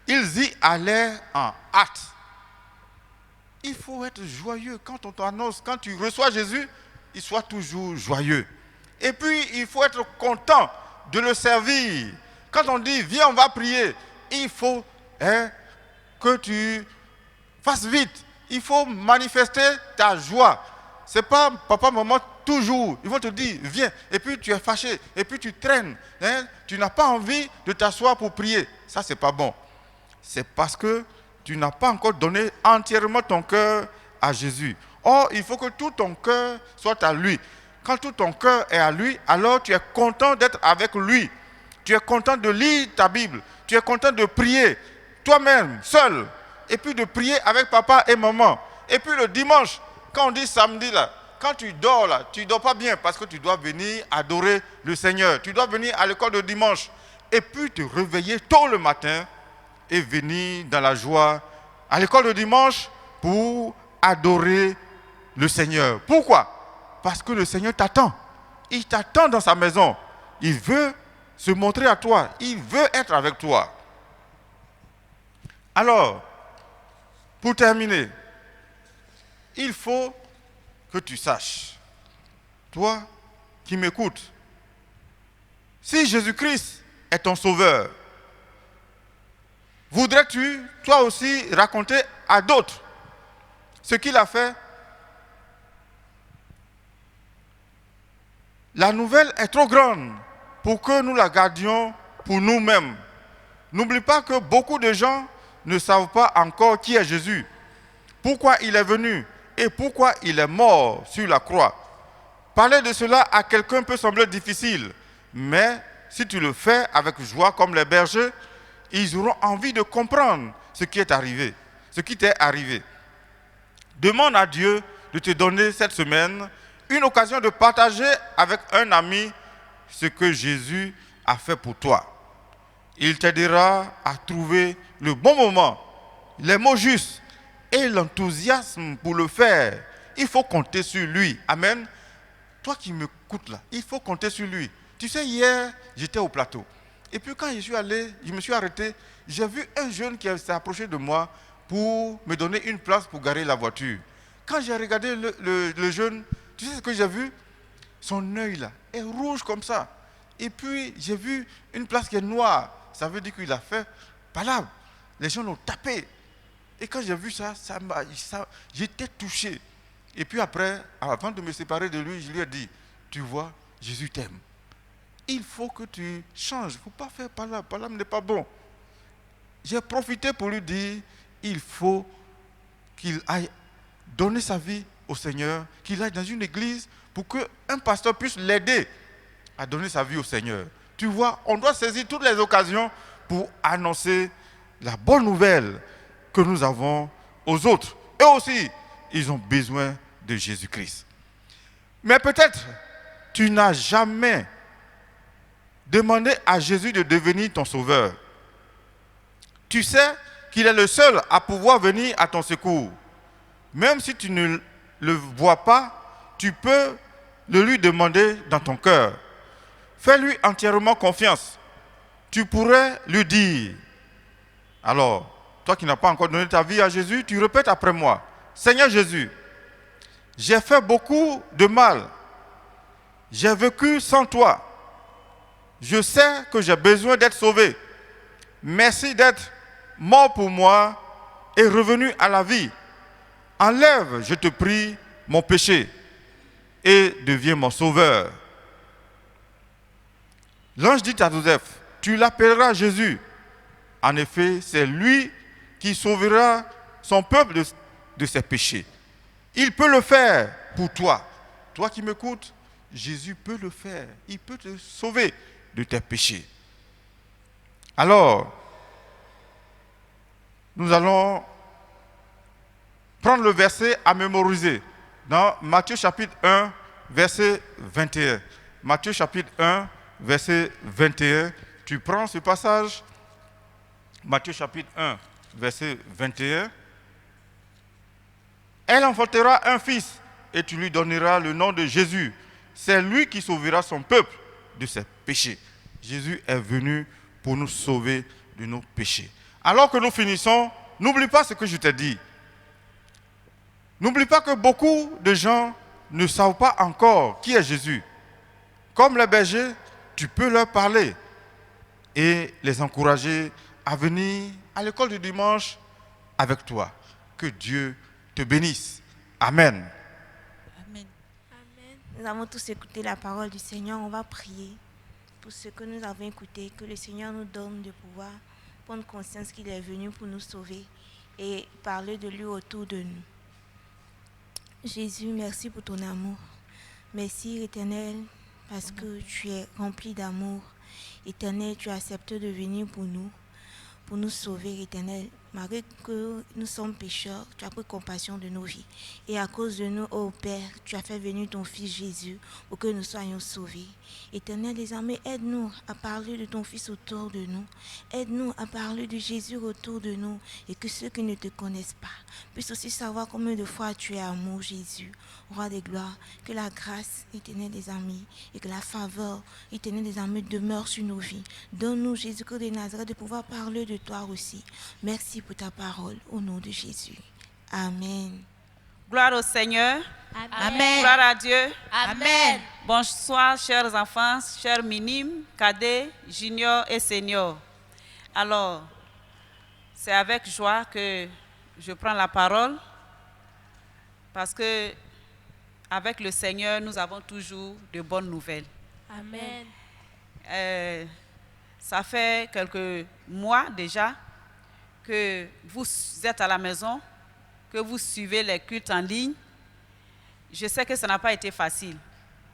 Ils y allaient en hâte. Il faut être joyeux quand on t'annonce, quand tu reçois Jésus, il soit toujours joyeux. Et puis, il faut être content de le servir. Quand on dit, viens, on va prier, il faut que tu fasses vite. Il faut manifester ta joie. Ce n'est pas papa, maman, toujours. Ils vont te dire, viens, et puis tu es fâché, et puis tu traînes. Tu n'as pas envie de t'asseoir pour prier. Ça, ce n'est pas bon. C'est parce que tu n'as pas encore donné entièrement ton cœur à Jésus. Or, il faut que tout ton cœur soit à lui. Quand tout ton cœur est à lui, alors tu es content d'être avec lui. Tu es content de lire ta Bible. Tu es content de prier toi-même, seul. Et puis de prier avec papa et maman. Et puis le dimanche, quand on dit samedi, là, quand tu dors, là, tu ne dors pas bien parce que tu dois venir adorer le Seigneur. Tu dois venir à l'école de dimanche. Et puis te réveiller tôt le matin et venir dans la joie à l'école de dimanche pour adorer le Seigneur. Pourquoi? Parce que le Seigneur t'attend. Il t'attend dans sa maison. Il veut se montrer à toi. Il veut être avec toi. Alors, pour terminer, il faut que tu saches, toi qui m'écoutes, si Jésus-Christ est ton sauveur, voudrais-tu, toi aussi, raconter à d'autres ce qu'il a fait? La nouvelle est trop grande pour que nous la gardions pour nous-mêmes. N'oublie pas que beaucoup de gens ne savent pas encore qui est Jésus, pourquoi il est venu et pourquoi il est mort sur la croix. Parler de cela à quelqu'un peut sembler difficile, mais si tu le fais avec joie comme les bergers, ils auront envie de comprendre ce qui est arrivé, ce qui t'est arrivé. Demande à Dieu de te donner cette semaine une occasion de partager avec un ami ce que Jésus a fait pour toi. Il t'aidera à trouver le bon moment, les mots justes et l'enthousiasme pour le faire. Il faut compter sur lui. Amen. Toi qui m'écoutes là, il faut compter sur lui. Tu sais, hier, j'étais au plateau. Et puis quand je suis allé, je me suis arrêté, j'ai vu un jeune qui s'est approché de moi pour me donner une place pour garer la voiture. Quand j'ai regardé le jeune, tu sais ce que j'ai vu? Son œil là est rouge comme ça. Et puis j'ai vu une place qui est noire. Ça veut dire qu'il a fait palabre. Les gens l'ont tapé. Et quand j'ai vu ça, j'étais touché. Et puis après, avant de me séparer de lui, je lui ai dit, tu vois, Jésus t'aime. Il faut que tu changes. Il ne faut pas faire palabre. Palabre n'est pas bon. J'ai profité pour lui dire, il faut qu'il aille donner sa vie au Seigneur, qu'il aille dans une église pour qu'un pasteur puisse l'aider à donner sa vie au Seigneur. Tu vois, on doit saisir toutes les occasions pour annoncer la bonne nouvelle que nous avons aux autres. Eux aussi, ils ont besoin de Jésus-Christ. Mais peut-être, tu n'as jamais demandé à Jésus de devenir ton sauveur. Tu sais qu'il est le seul à pouvoir venir à ton secours. Même si tu ne le vois pas, tu peux le lui demander dans ton cœur. Fais-lui entièrement confiance. Tu pourrais lui dire, alors, toi qui n'as pas encore donné ta vie à Jésus, tu répètes après moi, Seigneur Jésus, j'ai fait beaucoup de mal. J'ai vécu sans toi. Je sais que j'ai besoin d'être sauvé. Merci d'être mort pour moi et revenu à la vie. Enlève, je te prie, mon péché et deviens mon sauveur. L'ange dit à Joseph, tu l'appelleras Jésus. En effet, c'est lui qui sauvera son peuple de ses péchés. Il peut le faire pour toi. Toi qui m'écoutes, Jésus peut le faire. Il peut te sauver de tes péchés. Alors, nous allons prendre le verset à mémoriser dans Matthieu chapitre 1, verset 21. Matthieu chapitre 1, verset 21. Tu prends ce passage, Matthieu chapitre 1, verset 21. Elle enfantera un fils et tu lui donneras le nom de Jésus. C'est lui qui sauvera son peuple de ses péchés. Jésus est venu pour nous sauver de nos péchés. Alors que nous finissons, n'oublie pas ce que je t'ai dit. N'oublie pas que beaucoup de gens ne savent pas encore qui est Jésus. Comme les bergers, tu peux leur parler et les encourager à venir à l'école du dimanche avec toi. Que Dieu te bénisse. Amen. Amen. Nous avons tous écouté la parole du Seigneur. On va prier pour ce que nous avons écouté. Que le Seigneur nous donne de pouvoir prendre conscience qu'il est venu pour nous sauver et parler de lui autour de nous. Jésus, merci pour ton amour. Merci, Éternel, parce que tu es rempli d'amour. Éternel, tu as accepté de venir pour nous sauver, Éternel. Malgré que nous sommes pécheurs, tu as pris compassion de nos vies. Et à cause de nous, ô Père, tu as fait venir ton Fils Jésus pour que nous soyons sauvés. Éternel, désormais, aide-nous à parler de ton Fils autour de nous. Aide-nous à parler de Jésus autour de nous. Et que ceux qui ne te connaissent pas puissent aussi savoir combien de fois tu es amour, Jésus. Roi des gloires, que la grâce, Éternel, des amis, et que la faveur, Éternel, des amis, demeure sur nos vies. Donne-nous, Jésus-Christ de Nazareth, de pouvoir parler de toi aussi. Merci pour ta parole, au nom de Jésus. Amen. Gloire au Seigneur. Amen. Gloire à Dieu. Amen. Bonsoir, chers enfants, chers minimes, cadets, juniors et seniors. Alors, c'est avec joie que je prends la parole parce que avec le Seigneur, nous avons toujours de bonnes nouvelles. Amen. Ça fait quelques mois déjà que vous êtes à la maison, que vous suivez les cultes en ligne. Je sais que ça n'a pas été facile,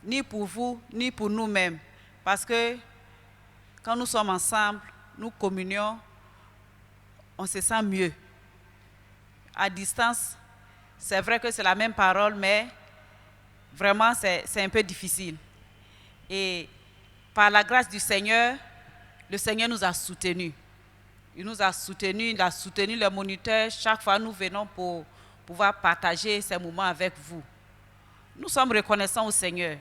ni pour vous, ni pour nous-mêmes, parce que quand nous sommes ensemble, nous communions, on se sent mieux. À distance, c'est vrai que c'est la même parole, mais vraiment, c'est un peu difficile. Et par la grâce du Seigneur, le Seigneur nous a soutenus. Il nous a soutenus, il a soutenu les moniteurs. Chaque fois, nous venons pour pouvoir partager ces moments avec vous. Nous sommes reconnaissants au Seigneur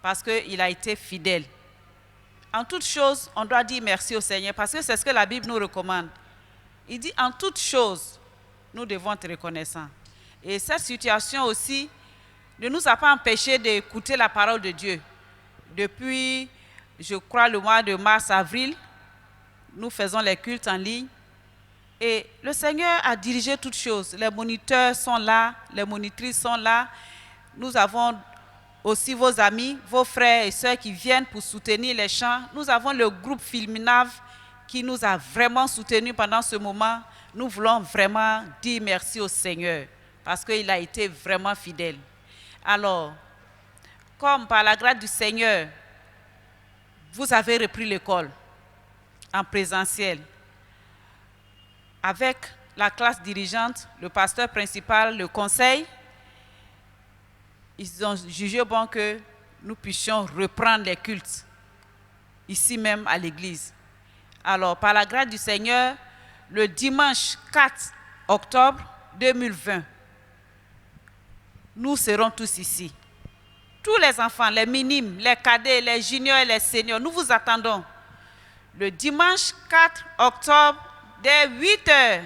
parce qu'il a été fidèle. En toute chose, on doit dire merci au Seigneur parce que c'est ce que la Bible nous recommande. Il dit en toute chose, nous devons être reconnaissants. Et cette situation aussi ne nous a pas empêché d'écouter la parole de Dieu. Depuis, je crois, le mois de mars-avril, nous faisons les cultes en ligne. Et le Seigneur a dirigé toutes choses. Les moniteurs sont là, les monitrices sont là. Nous avons aussi vos amis, vos frères et sœurs qui viennent pour soutenir les chants. Nous avons le groupe Filminav qui nous a vraiment soutenus pendant ce moment. Nous voulons vraiment dire merci au Seigneur. parce qu'il a été vraiment fidèle. Alors, comme par la grâce du Seigneur, vous avez repris l'école en présentiel, avec la classe dirigeante, le pasteur principal, le conseil, ils ont jugé bon que nous puissions reprendre les cultes, ici même à l'église. Alors, par la grâce du Seigneur, le dimanche 4 octobre 2020, nous serons tous ici. Tous les enfants, les minimes, les cadets, les juniors et les seniors, nous vous attendons. Le dimanche 4 octobre, dès 8 h,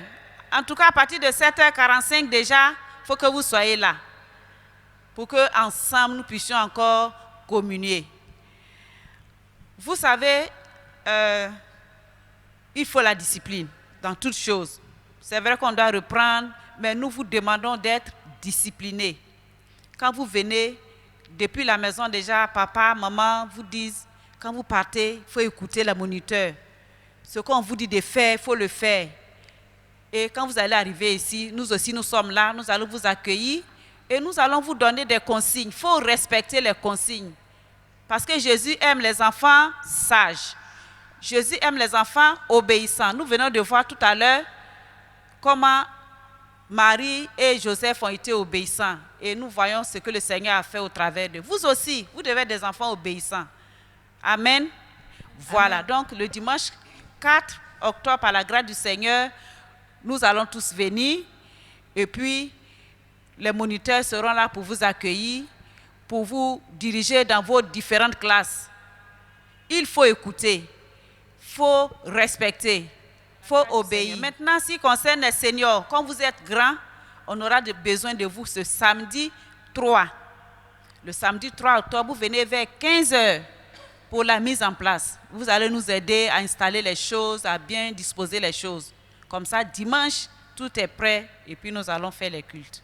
en tout cas à partir de 7h45 déjà, il faut que vous soyez là, pour qu'ensemble nous puissions encore communier. Vous savez, il faut la discipline dans toutes choses. C'est vrai qu'on doit reprendre, mais nous vous demandons d'être disciplinés. Quand vous venez, depuis la maison déjà, papa, maman vous disent, quand vous partez, il faut écouter le moniteur. Ce qu'on vous dit de faire, il faut le faire. Et quand vous allez arriver ici, nous aussi nous sommes là, nous allons vous accueillir et nous allons vous donner des consignes. Il faut respecter les consignes. Parce que Jésus aime les enfants sages. Jésus aime les enfants obéissants. Nous venons de voir tout à l'heure comment Marie et Joseph ont été obéissants. Et nous voyons ce que le Seigneur a fait au travers d'eux. Vous aussi, vous devez être des enfants obéissants. Amen. Voilà, Amen. Donc le dimanche 4 octobre, par la grâce du Seigneur, nous allons tous venir. Et puis, les moniteurs seront là pour vous accueillir, pour vous diriger dans vos différentes classes. Il faut écouter, il faut respecter, il faut obéir. Maintenant, ce qui concerne les seniors, quand vous êtes grands, on aura besoin de vous ce samedi 3. Le samedi 3 octobre, vous venez vers 15 h pour la mise en place. Vous allez nous aider à installer les choses, à bien disposer les choses. Comme ça, dimanche, tout est prêt et puis nous allons faire les cultes.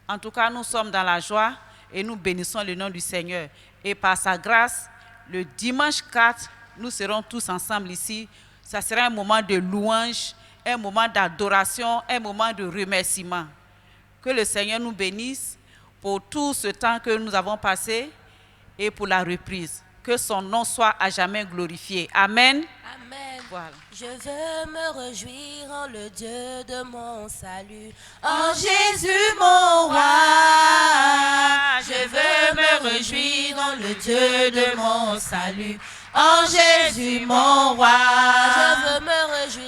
En tout cas, nous sommes dans la joie et nous bénissons le nom du Seigneur. Et par sa grâce, le dimanche 4, nous serons tous ensemble ici. Ça sera un moment de louange, un moment d'adoration, un moment de remerciement. Que le Seigneur nous bénisse pour tout ce temps que nous avons passé et pour la reprise. Que son nom soit à jamais glorifié. Amen. Amen. Voilà. Je veux me réjouir en le Dieu de mon salut, en Jésus mon roi. Je veux me réjouir en le Dieu de mon salut, en Jésus mon roi.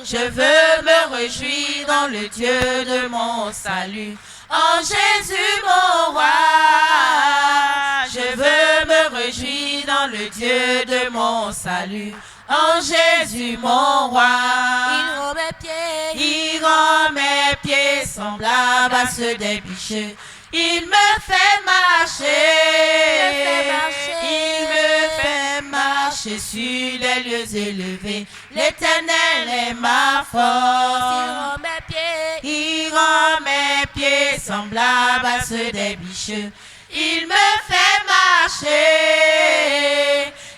Je veux me réjouir dans le Dieu de mon salut, en Jésus mon roi. Je veux me réjouir dans le Dieu de mon salut, en Jésus mon roi. Il rend mes pieds semblables à ceux des bicheux. Il me fait marcher. Il me fait marcher sur les lieux élevés. L'Éternel est ma force. Il rend mes pieds semblables à ceux des bicheux. Il me fait marcher.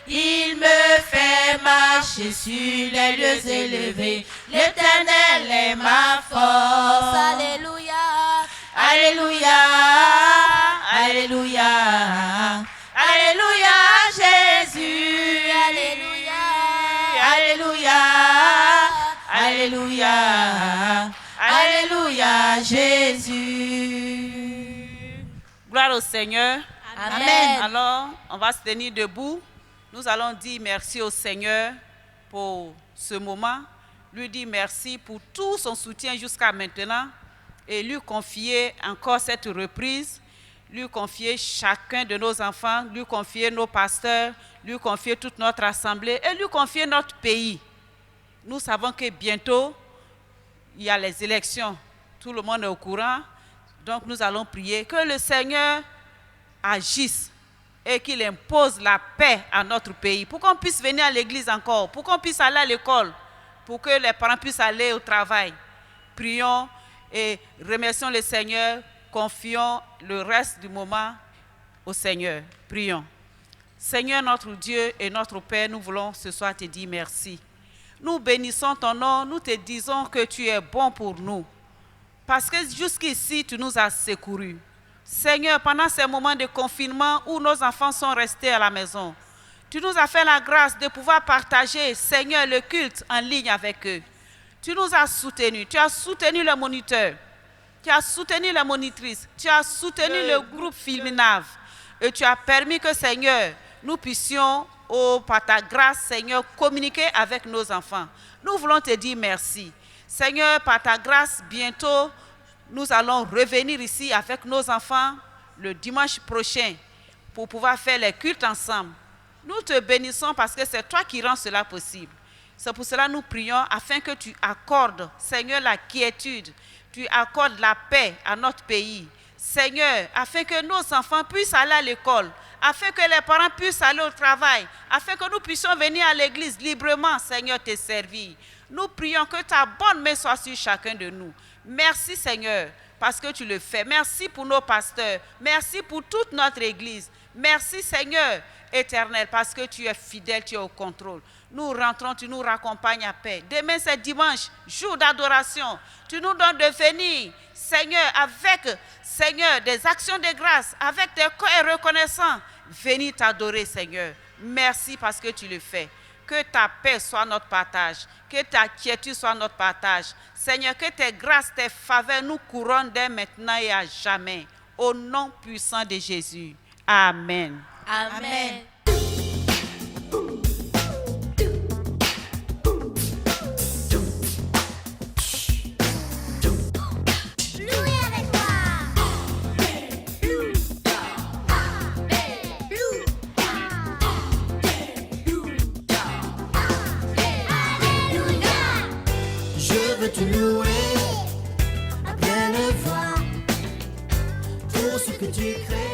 Il me fait marcher sur les lieux élevés. L'Éternel est ma force. Alléluia. Alléluia. Alléluia. Alléluia, Jésus. Alléluia. Alléluia. Alléluia. Alléluia, Jésus. Gloire au Seigneur. Amen. Alors, on va se tenir debout. Nous allons dire merci au Seigneur pour ce moment. Lui dire merci pour tout son soutien jusqu'à maintenant. Et lui confier encore cette reprise. Lui confier chacun de nos enfants. Lui confier nos pasteurs. Lui confier toute notre assemblée. Et lui confier notre pays. Nous savons que bientôt, il y a les élections. Tout le monde est au courant. Donc nous allons prier que le Seigneur agisse et qu'il impose la paix à notre pays, pour qu'on puisse venir à l'église encore, pour qu'on puisse aller à l'école, pour que les parents puissent aller au travail. Prions et remercions le Seigneur, confions le reste du moment au Seigneur. Prions. Seigneur notre Dieu et notre Père, nous voulons ce soir te dire merci. Nous bénissons ton nom, nous te disons que tu es bon pour nous. parce que jusqu'ici, tu nous as secourus. Seigneur, pendant ces moments de confinement où nos enfants sont restés à la maison, tu nous as fait la grâce de pouvoir partager, Seigneur, le culte en ligne avec eux. Tu nous as soutenus, tu as soutenu le moniteur, tu as soutenu la monitrice, tu as soutenu le groupe Filminav et tu as permis que, Seigneur, nous puissions, par ta grâce, Seigneur, communiquer avec nos enfants. Nous voulons te dire merci. Seigneur, par ta grâce, bientôt, nous allons revenir ici avec nos enfants le dimanche prochain pour pouvoir faire les cultes ensemble. Nous te bénissons parce que c'est toi qui rends cela possible. C'est pour cela que nous prions afin que tu accordes, Seigneur, la quiétude, tu accordes la paix à notre pays. Seigneur, afin que nos enfants puissent aller à l'école, afin que les parents puissent aller au travail, afin que nous puissions venir à l'église librement, Seigneur, te servir. Nous prions que ta bonne main soit sur chacun de nous. Merci, Seigneur, parce que tu le fais. Merci pour nos pasteurs. Merci pour toute notre église. Merci, Seigneur éternel, parce que tu es fidèle, tu es au contrôle. Nous rentrons, tu nous raccompagnes à paix. Demain, c'est dimanche, jour d'adoration. Tu nous donnes de venir, Seigneur, avec, Seigneur, des actions de grâce, avec des cœurs reconnaissants. Venir t'adorer, Seigneur. Merci parce que tu le fais. Que ta paix soit notre partage. Que ta quiétude soit notre partage. Seigneur, que tes grâces, tes faveurs nous couronnent dès maintenant et à jamais. Au nom puissant de Jésus. Amen. Amen. Je veux te louer à pleine voix pour ce que tu crées.